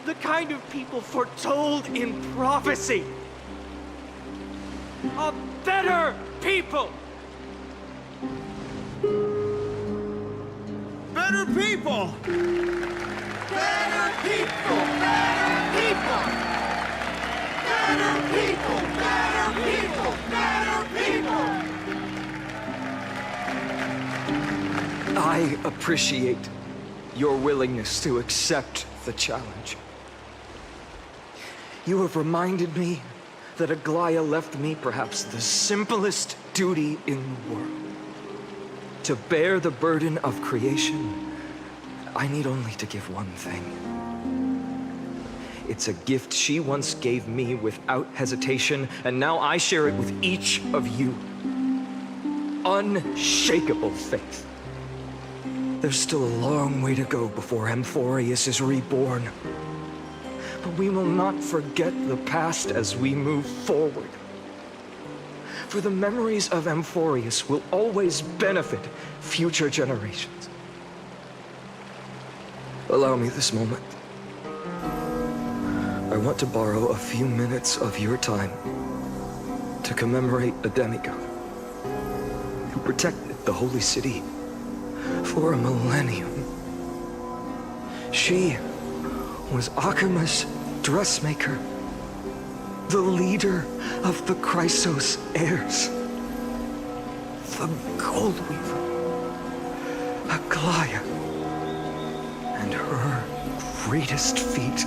The kind of people foretold in prophecy. A better people! Better people! Better people! Better people! Better people! Better people! Better people! I appreciate your willingness to accept the challenge. You have reminded me that Aglaya left me perhaps the simplest duty in the world. To bear the burden of creation, I need only to give one thing. It's a gift she once gave me without hesitation, and now I share it with each of you. Unshakable faith. There's still a long way to go before Amphorius is reborn. But we will not forget the past as we move forward. For the memories of Amphorius will always benefit future generations. Allow me this moment. I want to borrow a few minutes of your time to commemorate a demigod who protected the Holy City for a millennium. She was Akima's dressmaker, the leader of the Chrysos heirs, the Gold Weaver, Aglaya, and her greatest feat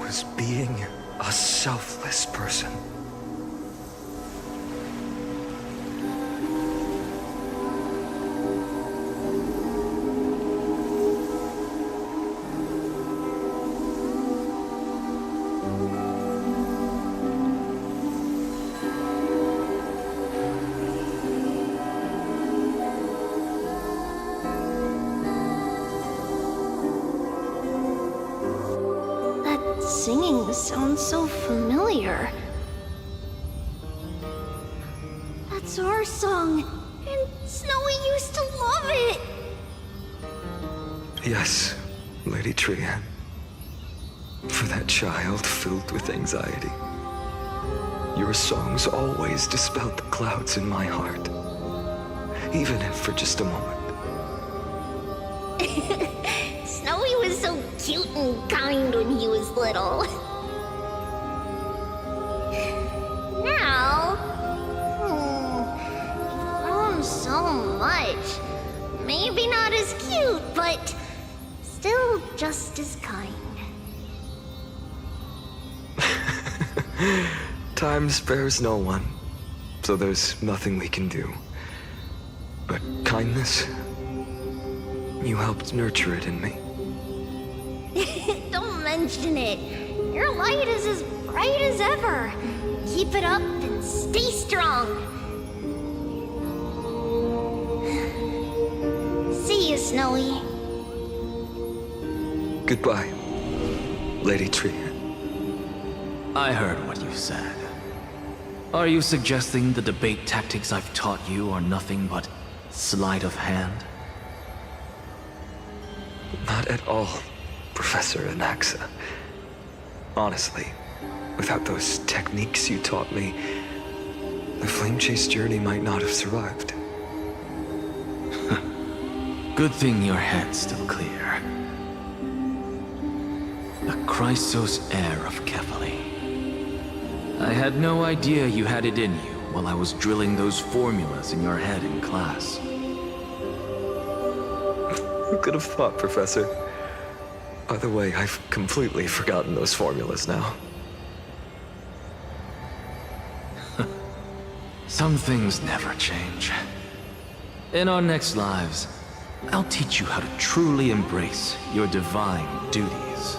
was being a selfless person. Singing sounds so familiar. That's our song, and Snowy used to love it. Yes, Lady Trian. For that child filled with anxiety. Your songs always dispelled the clouds in my heart. Even if for just a moment. Snowy was so cute and kind when he was little. Now, you've grown so much. Maybe not as cute, but still just as kind. Time spares no one, so there's nothing we can do. But kindness, you helped nurture it in me. Don't mention it. Your light is as bright as ever. Keep it up and stay strong. See you, Snowy. Goodbye, Lady Trian. I heard what you said. Are you suggesting the debate tactics I've taught you are nothing but sleight of hand? Not at all, Professor Anaxa. Honestly, without those techniques you taught me, the flame chase journey might not have survived. Good thing your head's still clear. A Chrysos heir of Kefali. I had no idea you had it in you while I was drilling those formulas in your head in class. Who could have thought, Professor? By the way, I've completely forgotten those formulas now. Some things never change. In our next lives, I'll teach you how to truly embrace your divine duties.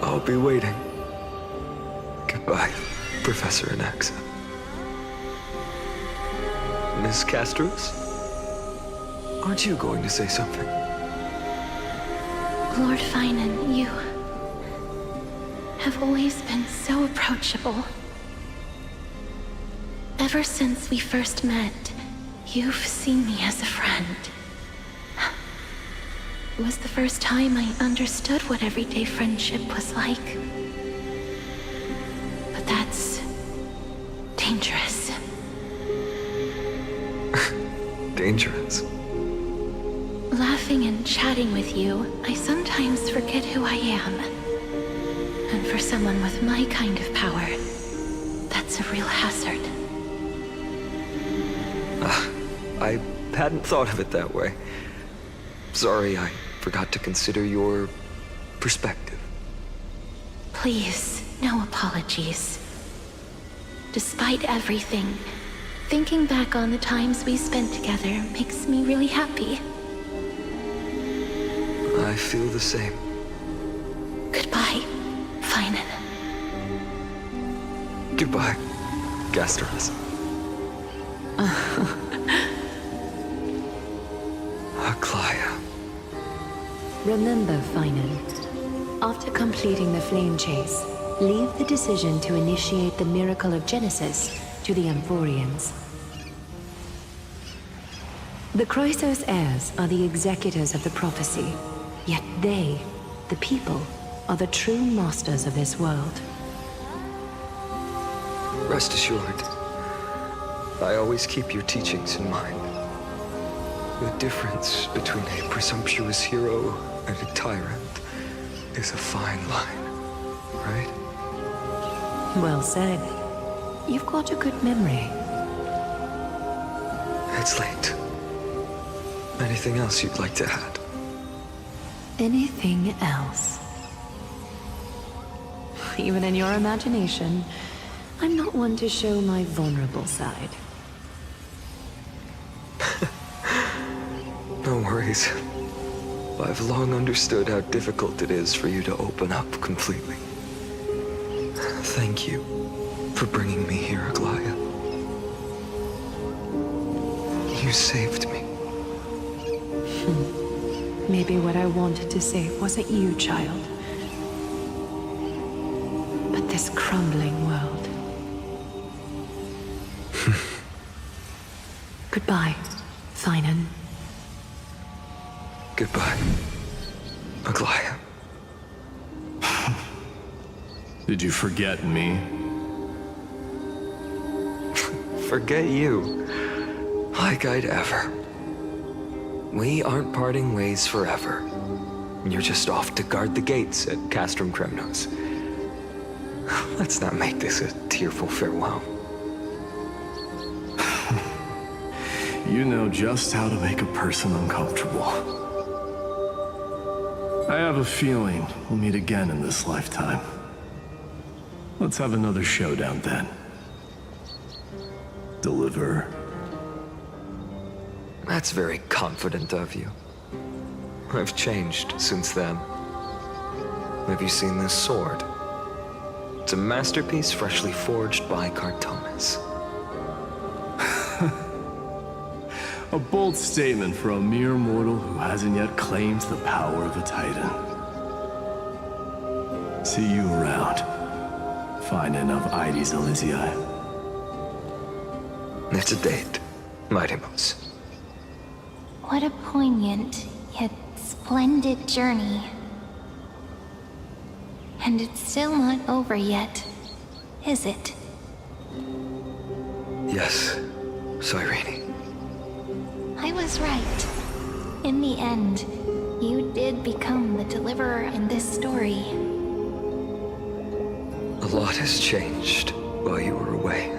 I'll be waiting. Goodbye, Professor Anaxa. Miss Castros? Aren't you going to say something? Lord Finan, you have always been so approachable. Ever since we first met, you've seen me as a friend. It was the first time I understood what everyday friendship was like. But that's dangerous. Dangerous? Laughing and chatting with you, I sometimes forget who I am. And for someone with my kind of power, that's a real hazard. I hadn't thought of it that way. Sorry, I forgot to consider your perspective. Please, no apologies. Despite everything, thinking back on the times we spent together makes me really happy. I feel the same. Goodbye, Finan. Goodbye, Gasteros. Aglaya. Remember, Finan, after completing the flame chase, leave the decision to initiate the miracle of Genesis to the Amphorians. The Chrysos heirs are the executors of the prophecy, yet they, the people, are the true masters of this world. Rest assured, I always keep your teachings in mind. The difference between a presumptuous hero and a tyrant is a fine line, right? Well said. You've got a good memory. It's late. Anything else you'd like to add? Anything else? Even in your imagination, I'm not one to show my vulnerable side. No worries. I've long understood how difficult it is for you to open up completely. Thank you for bringing me here, Aglaya. You saved me. Maybe what I wanted to save wasn't you, child, but this crumbling world. Goodbye, Finan. Goodbye, Aglaya. Did you forget me? Forget you? Like I'd ever. We aren't parting ways forever. You're just off to guard the gates at Castrum Kremnos. Let's not make this a tearful farewell. You know just how to make a person uncomfortable. I have a feeling we'll meet again in this lifetime. Let's have another showdown then. Deliver. That's very confident of you. I've changed since then. Have you seen this sword? It's a masterpiece freshly forged by Cartomas. A bold statement for a mere mortal who hasn't yet claimed the power of a titan. See you around. Finan of Ides Elysiae. It's a date, Mightymouse. What a poignant, yet splendid journey. And it's still not over yet, is it? Yes, Cyrene. I was right. In the end, you did become the deliverer in this story. A lot has changed while you were away.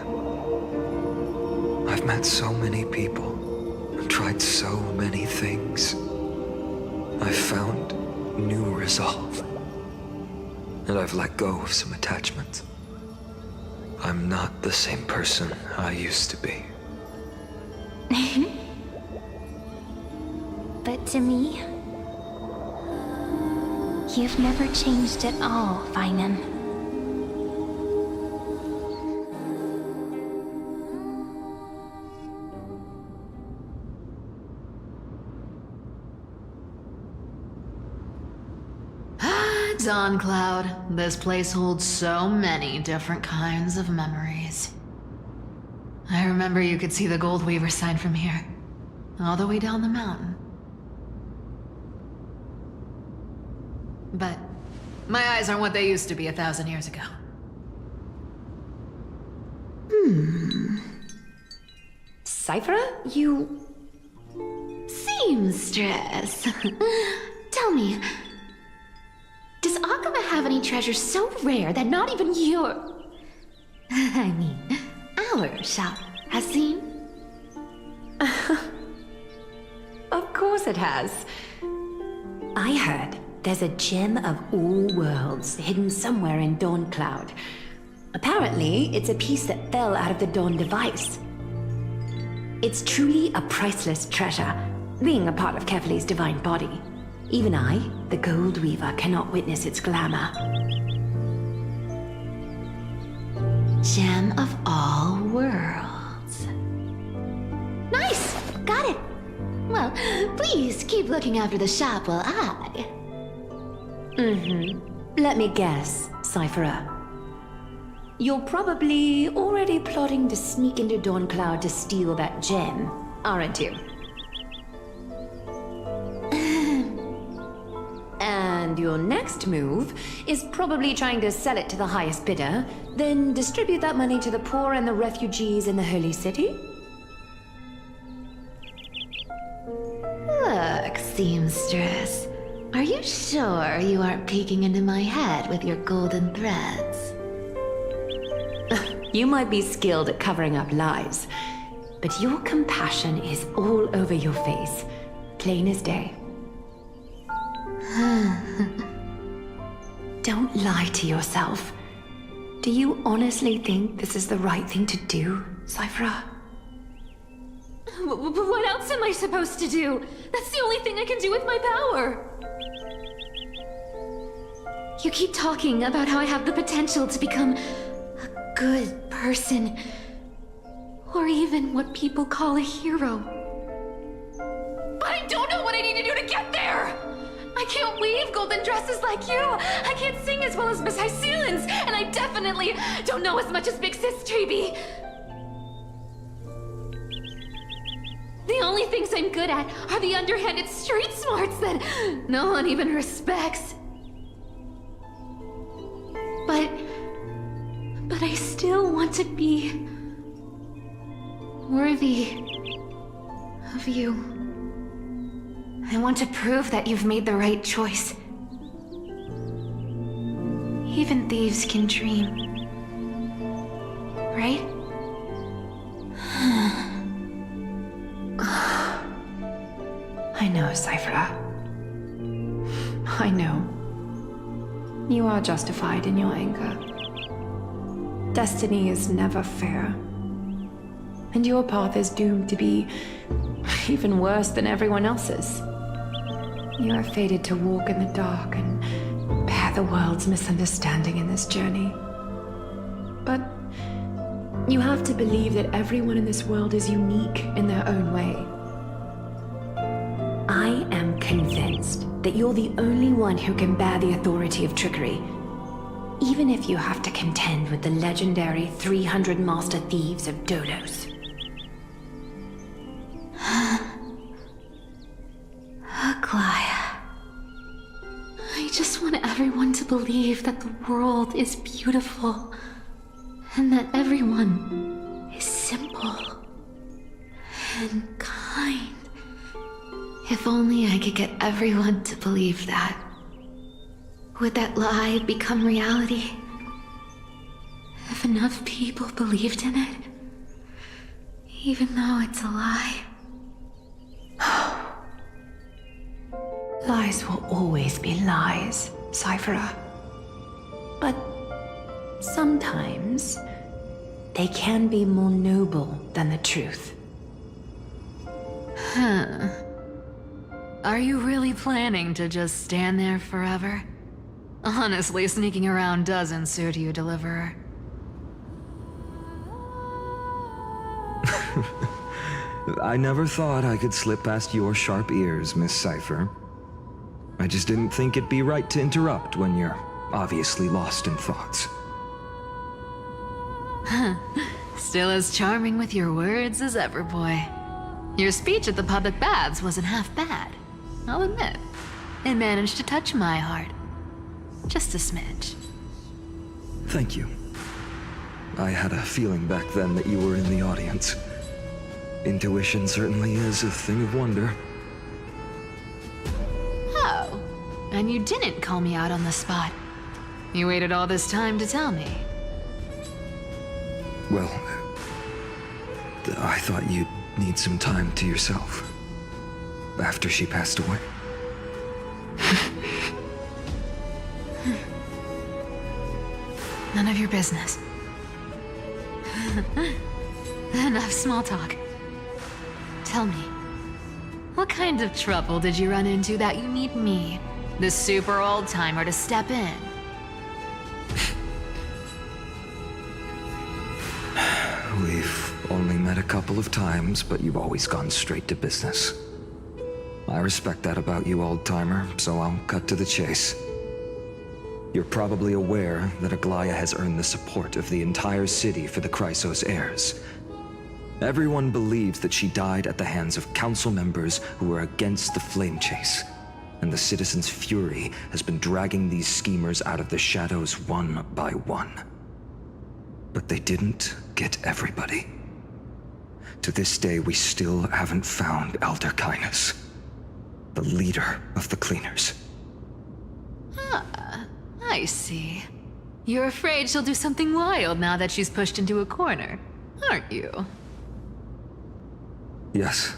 I've met so many people, I've tried so many things. I've found new resolve. And I've let go of some attachments. I'm not the same person I used to be. But to me, you've never changed at all, Finan. Dawn Cloud, this place holds so many different kinds of memories. I remember you could see the Gold Weaver sign from here, all the way down the mountain. But my eyes aren't what they used to be 1,000 years ago. Cyphera, you... Seamstress. Tell me, does Akama have any treasures so rare that not even your... I mean, our shop has seen? Of course it has. I heard there's a gem of all worlds hidden somewhere in Dawn Cloud. Apparently, it's a piece that fell out of the Dawn device. It's truly a priceless treasure, being a part of Kefali's divine body. Even I, the Gold Weaver, cannot witness its glamour. Gem of all worlds. Nice! Got it! Well, please keep looking after the shop while I... Let me guess, Cyphera. You're probably already plotting to sneak into Dawn Cloud to steal that gem, aren't you? And your next move is probably trying to sell it to the highest bidder, then distribute that money to the poor and the refugees in the Holy City? Look, Seamstress. Are you sure you aren't peeking into my head with your golden threads? You might be skilled at covering up lies, but your compassion is all over your face, plain as day. Don't lie to yourself. Do you honestly think this is the right thing to do, Cyphera? What else am I supposed to do? That's the only thing I can do with my power. You keep talking about how I have the potential to become a good person, or even what people call a hero. But I don't know what I need to do to get there! I can't weave golden dresses like you! I can't sing as well as Miss Hyceelens! And I definitely don't know as much as Big Sis Treeby! The only things I'm good at are the underhanded street smarts that no one even respects. But I still want to be worthy of you. I want to prove that you've made the right choice. Even thieves can dream. Right? I know, Cyphera. I know. You are justified in your anger. Destiny is never fair. And your path is doomed to be even worse than everyone else's. You are fated to walk in the dark and bear the world's misunderstanding in this journey. But you have to believe that everyone in this world is unique in their own way. I am convinced that you're the only one who can bear the authority of trickery, even if you have to contend with the legendary 300 master thieves of Dodos. Aglaya. I just want everyone to believe that the world is beautiful, and that everyone is simple and kind. If only I could get everyone to believe that. Would that lie become reality? If enough people believed in it, even though it's a lie. Lies will always be lies, Cyphera. But sometimes they can be more noble than the truth. Huh. Are you really planning to just stand there forever? Honestly, sneaking around doesn't suit you, Deliverer. I never thought I could slip past your sharp ears, Miss Cypher. I just didn't think it'd be right to interrupt when you're obviously lost in thoughts. Still as charming with your words as ever, boy. Your speech at the public baths wasn't half bad. I'll admit. It managed to touch my heart. Just a smidge. Thank you. I had a feeling back then that you were in the audience. Intuition certainly is a thing of wonder. Oh, and you didn't call me out on the spot. You waited all this time to tell me. Well, I thought you'd need some time to yourself. After she passed away. None of your business. Enough small talk. Tell me, what kind of trouble did you run into that you need me, the super old-timer, to step in? We've only met a couple of times, but you've always gone straight to business. I respect that about you, old-timer, so I'll cut to the chase. You're probably aware that Aglaya has earned the support of the entire city for the Chrysos heirs. Everyone believes that she died at the hands of council members who were against the flame chase, and the citizens' fury has been dragging these schemers out of the shadows one by one. But they didn't get everybody. To this day, we still haven't found Elder Kynus, the leader of the Cleaners. Ah, I see. You're afraid she'll do something wild now that she's pushed into a corner, aren't you? Yes.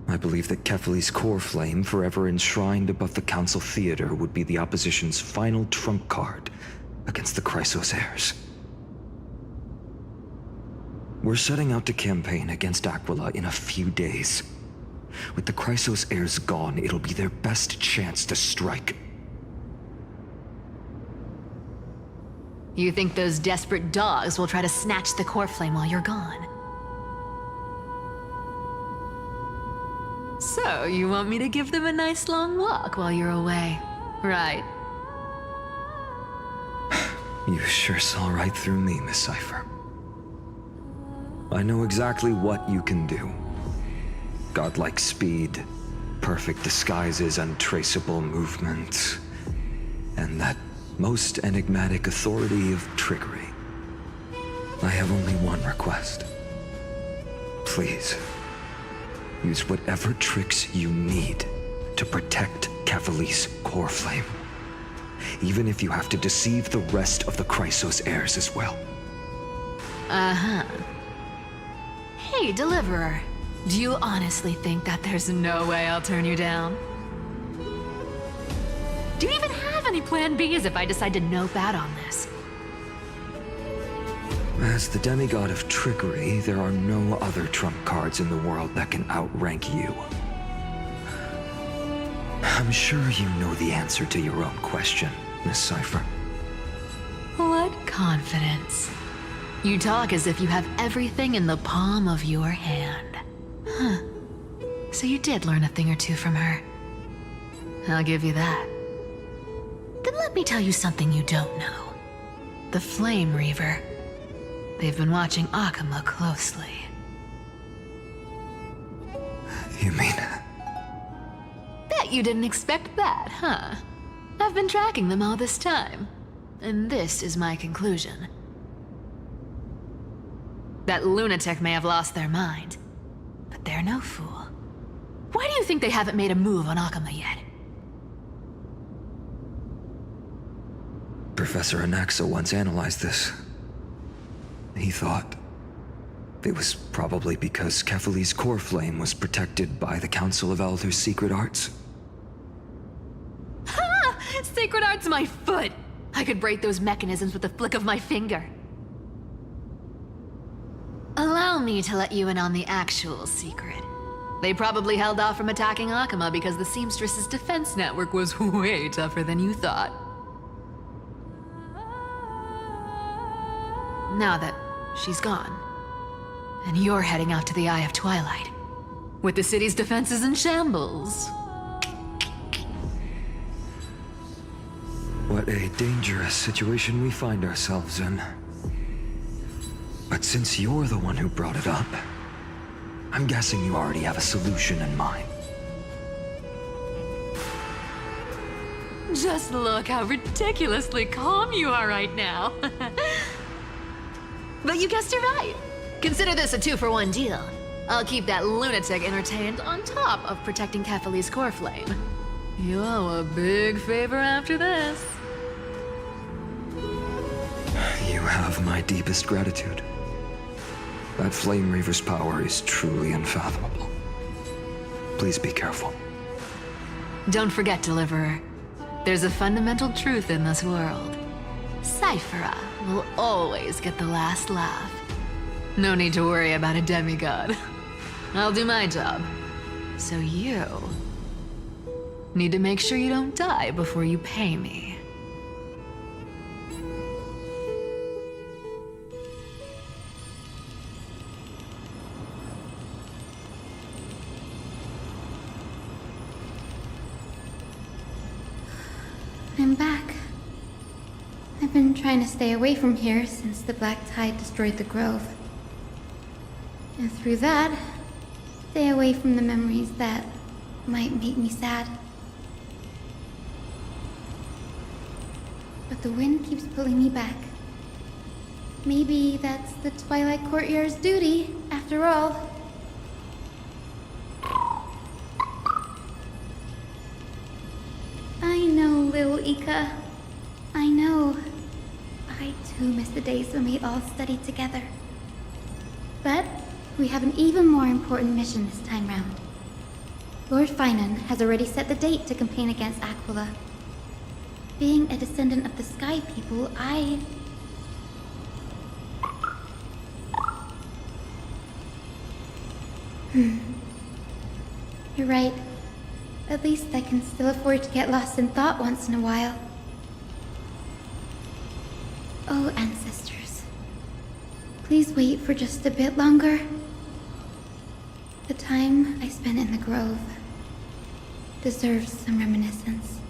I believe that Kefali's core flame, forever enshrined above the Council Theater, would be the opposition's final trump card against the Chrysos heirs. We're setting out to campaign against Aquila in a few days. With the Chrysos heirs gone, it'll be their best chance to strike. You think those desperate dogs will try to snatch the core flame while you're gone? So, you want me to give them a nice long walk while you're away, right? You sure saw right through me, Miss Cypher. I know exactly what you can do. Godlike speed, perfect disguises, untraceable movement, and that most enigmatic authority of trickery. I have only one request. Please, use whatever tricks you need to protect Kefali's core flame. Even if you have to deceive the rest of the Chrysos heirs as well. Uh-huh. Hey, Deliverer. Do you honestly think that there's no way I'll turn you down? Do you even have any plan Bs if I decide to nope out on this? As the demigod of trickery, there are no other trump cards in the world that can outrank you. I'm sure you know the answer to your own question, Miss Cypher. What confidence. You talk as if you have everything in the palm of your hand. Huh. So you did learn a thing or two from her. I'll give you that. Then let me tell you something you don't know. The Flame Reaver. They've been watching Akama closely. You mean... Bet you didn't expect that, huh? I've been tracking them all this time. And this is my conclusion. That lunatic may have lost their mind, but they're no fool. Why do you think they haven't made a move on Akama yet? Professor Anaxa once analyzed this. He thought it was probably because Kefali's core flame was protected by the Council of Elders' secret arts. Sacred Art's my foot! I could break those mechanisms with the flick of my finger. Allow me to let you in on the actual secret. They probably held off from attacking Akama because the Seamstress's defense network was way tougher than you thought. Now that she's gone, and you're heading out to the Eye of Twilight, with the city's defenses in shambles. What a dangerous situation we find ourselves in. But since you're the one who brought it up, I'm guessing you already have a solution in mind. Just look how ridiculously calm you are right now. But you guessed it right. Consider this a 2-for-1 deal. I'll keep that lunatic entertained on top of protecting Kefali's core flame. You owe a big favor after this. You have my deepest gratitude. That Flame Reaver's power is truly unfathomable. Please be careful. Don't forget, Deliverer. There's a fundamental truth in this world. Cyphera will always get the last laugh. No need to worry about a demigod. I'll do my job. So you need to make sure you don't die before you pay me. I'm back. I've been trying to stay away from here since the Black Tide destroyed the grove. And through that, stay away from the memories that might make me sad. But the wind keeps pulling me back. Maybe that's the Twilight Courtyard's duty, after all. I know, little Ika. I know. I too miss the days when we all studied together. But we have an even more important mission this time round. Lord Finan has already set the date to campaign against Aquila. Being a descendant of the Sky People, You're right. At least I can still afford to get lost in thought once in a while. Oh, ancestors. Please wait for just a bit longer. The time I spent in the grove deserves some reminiscence.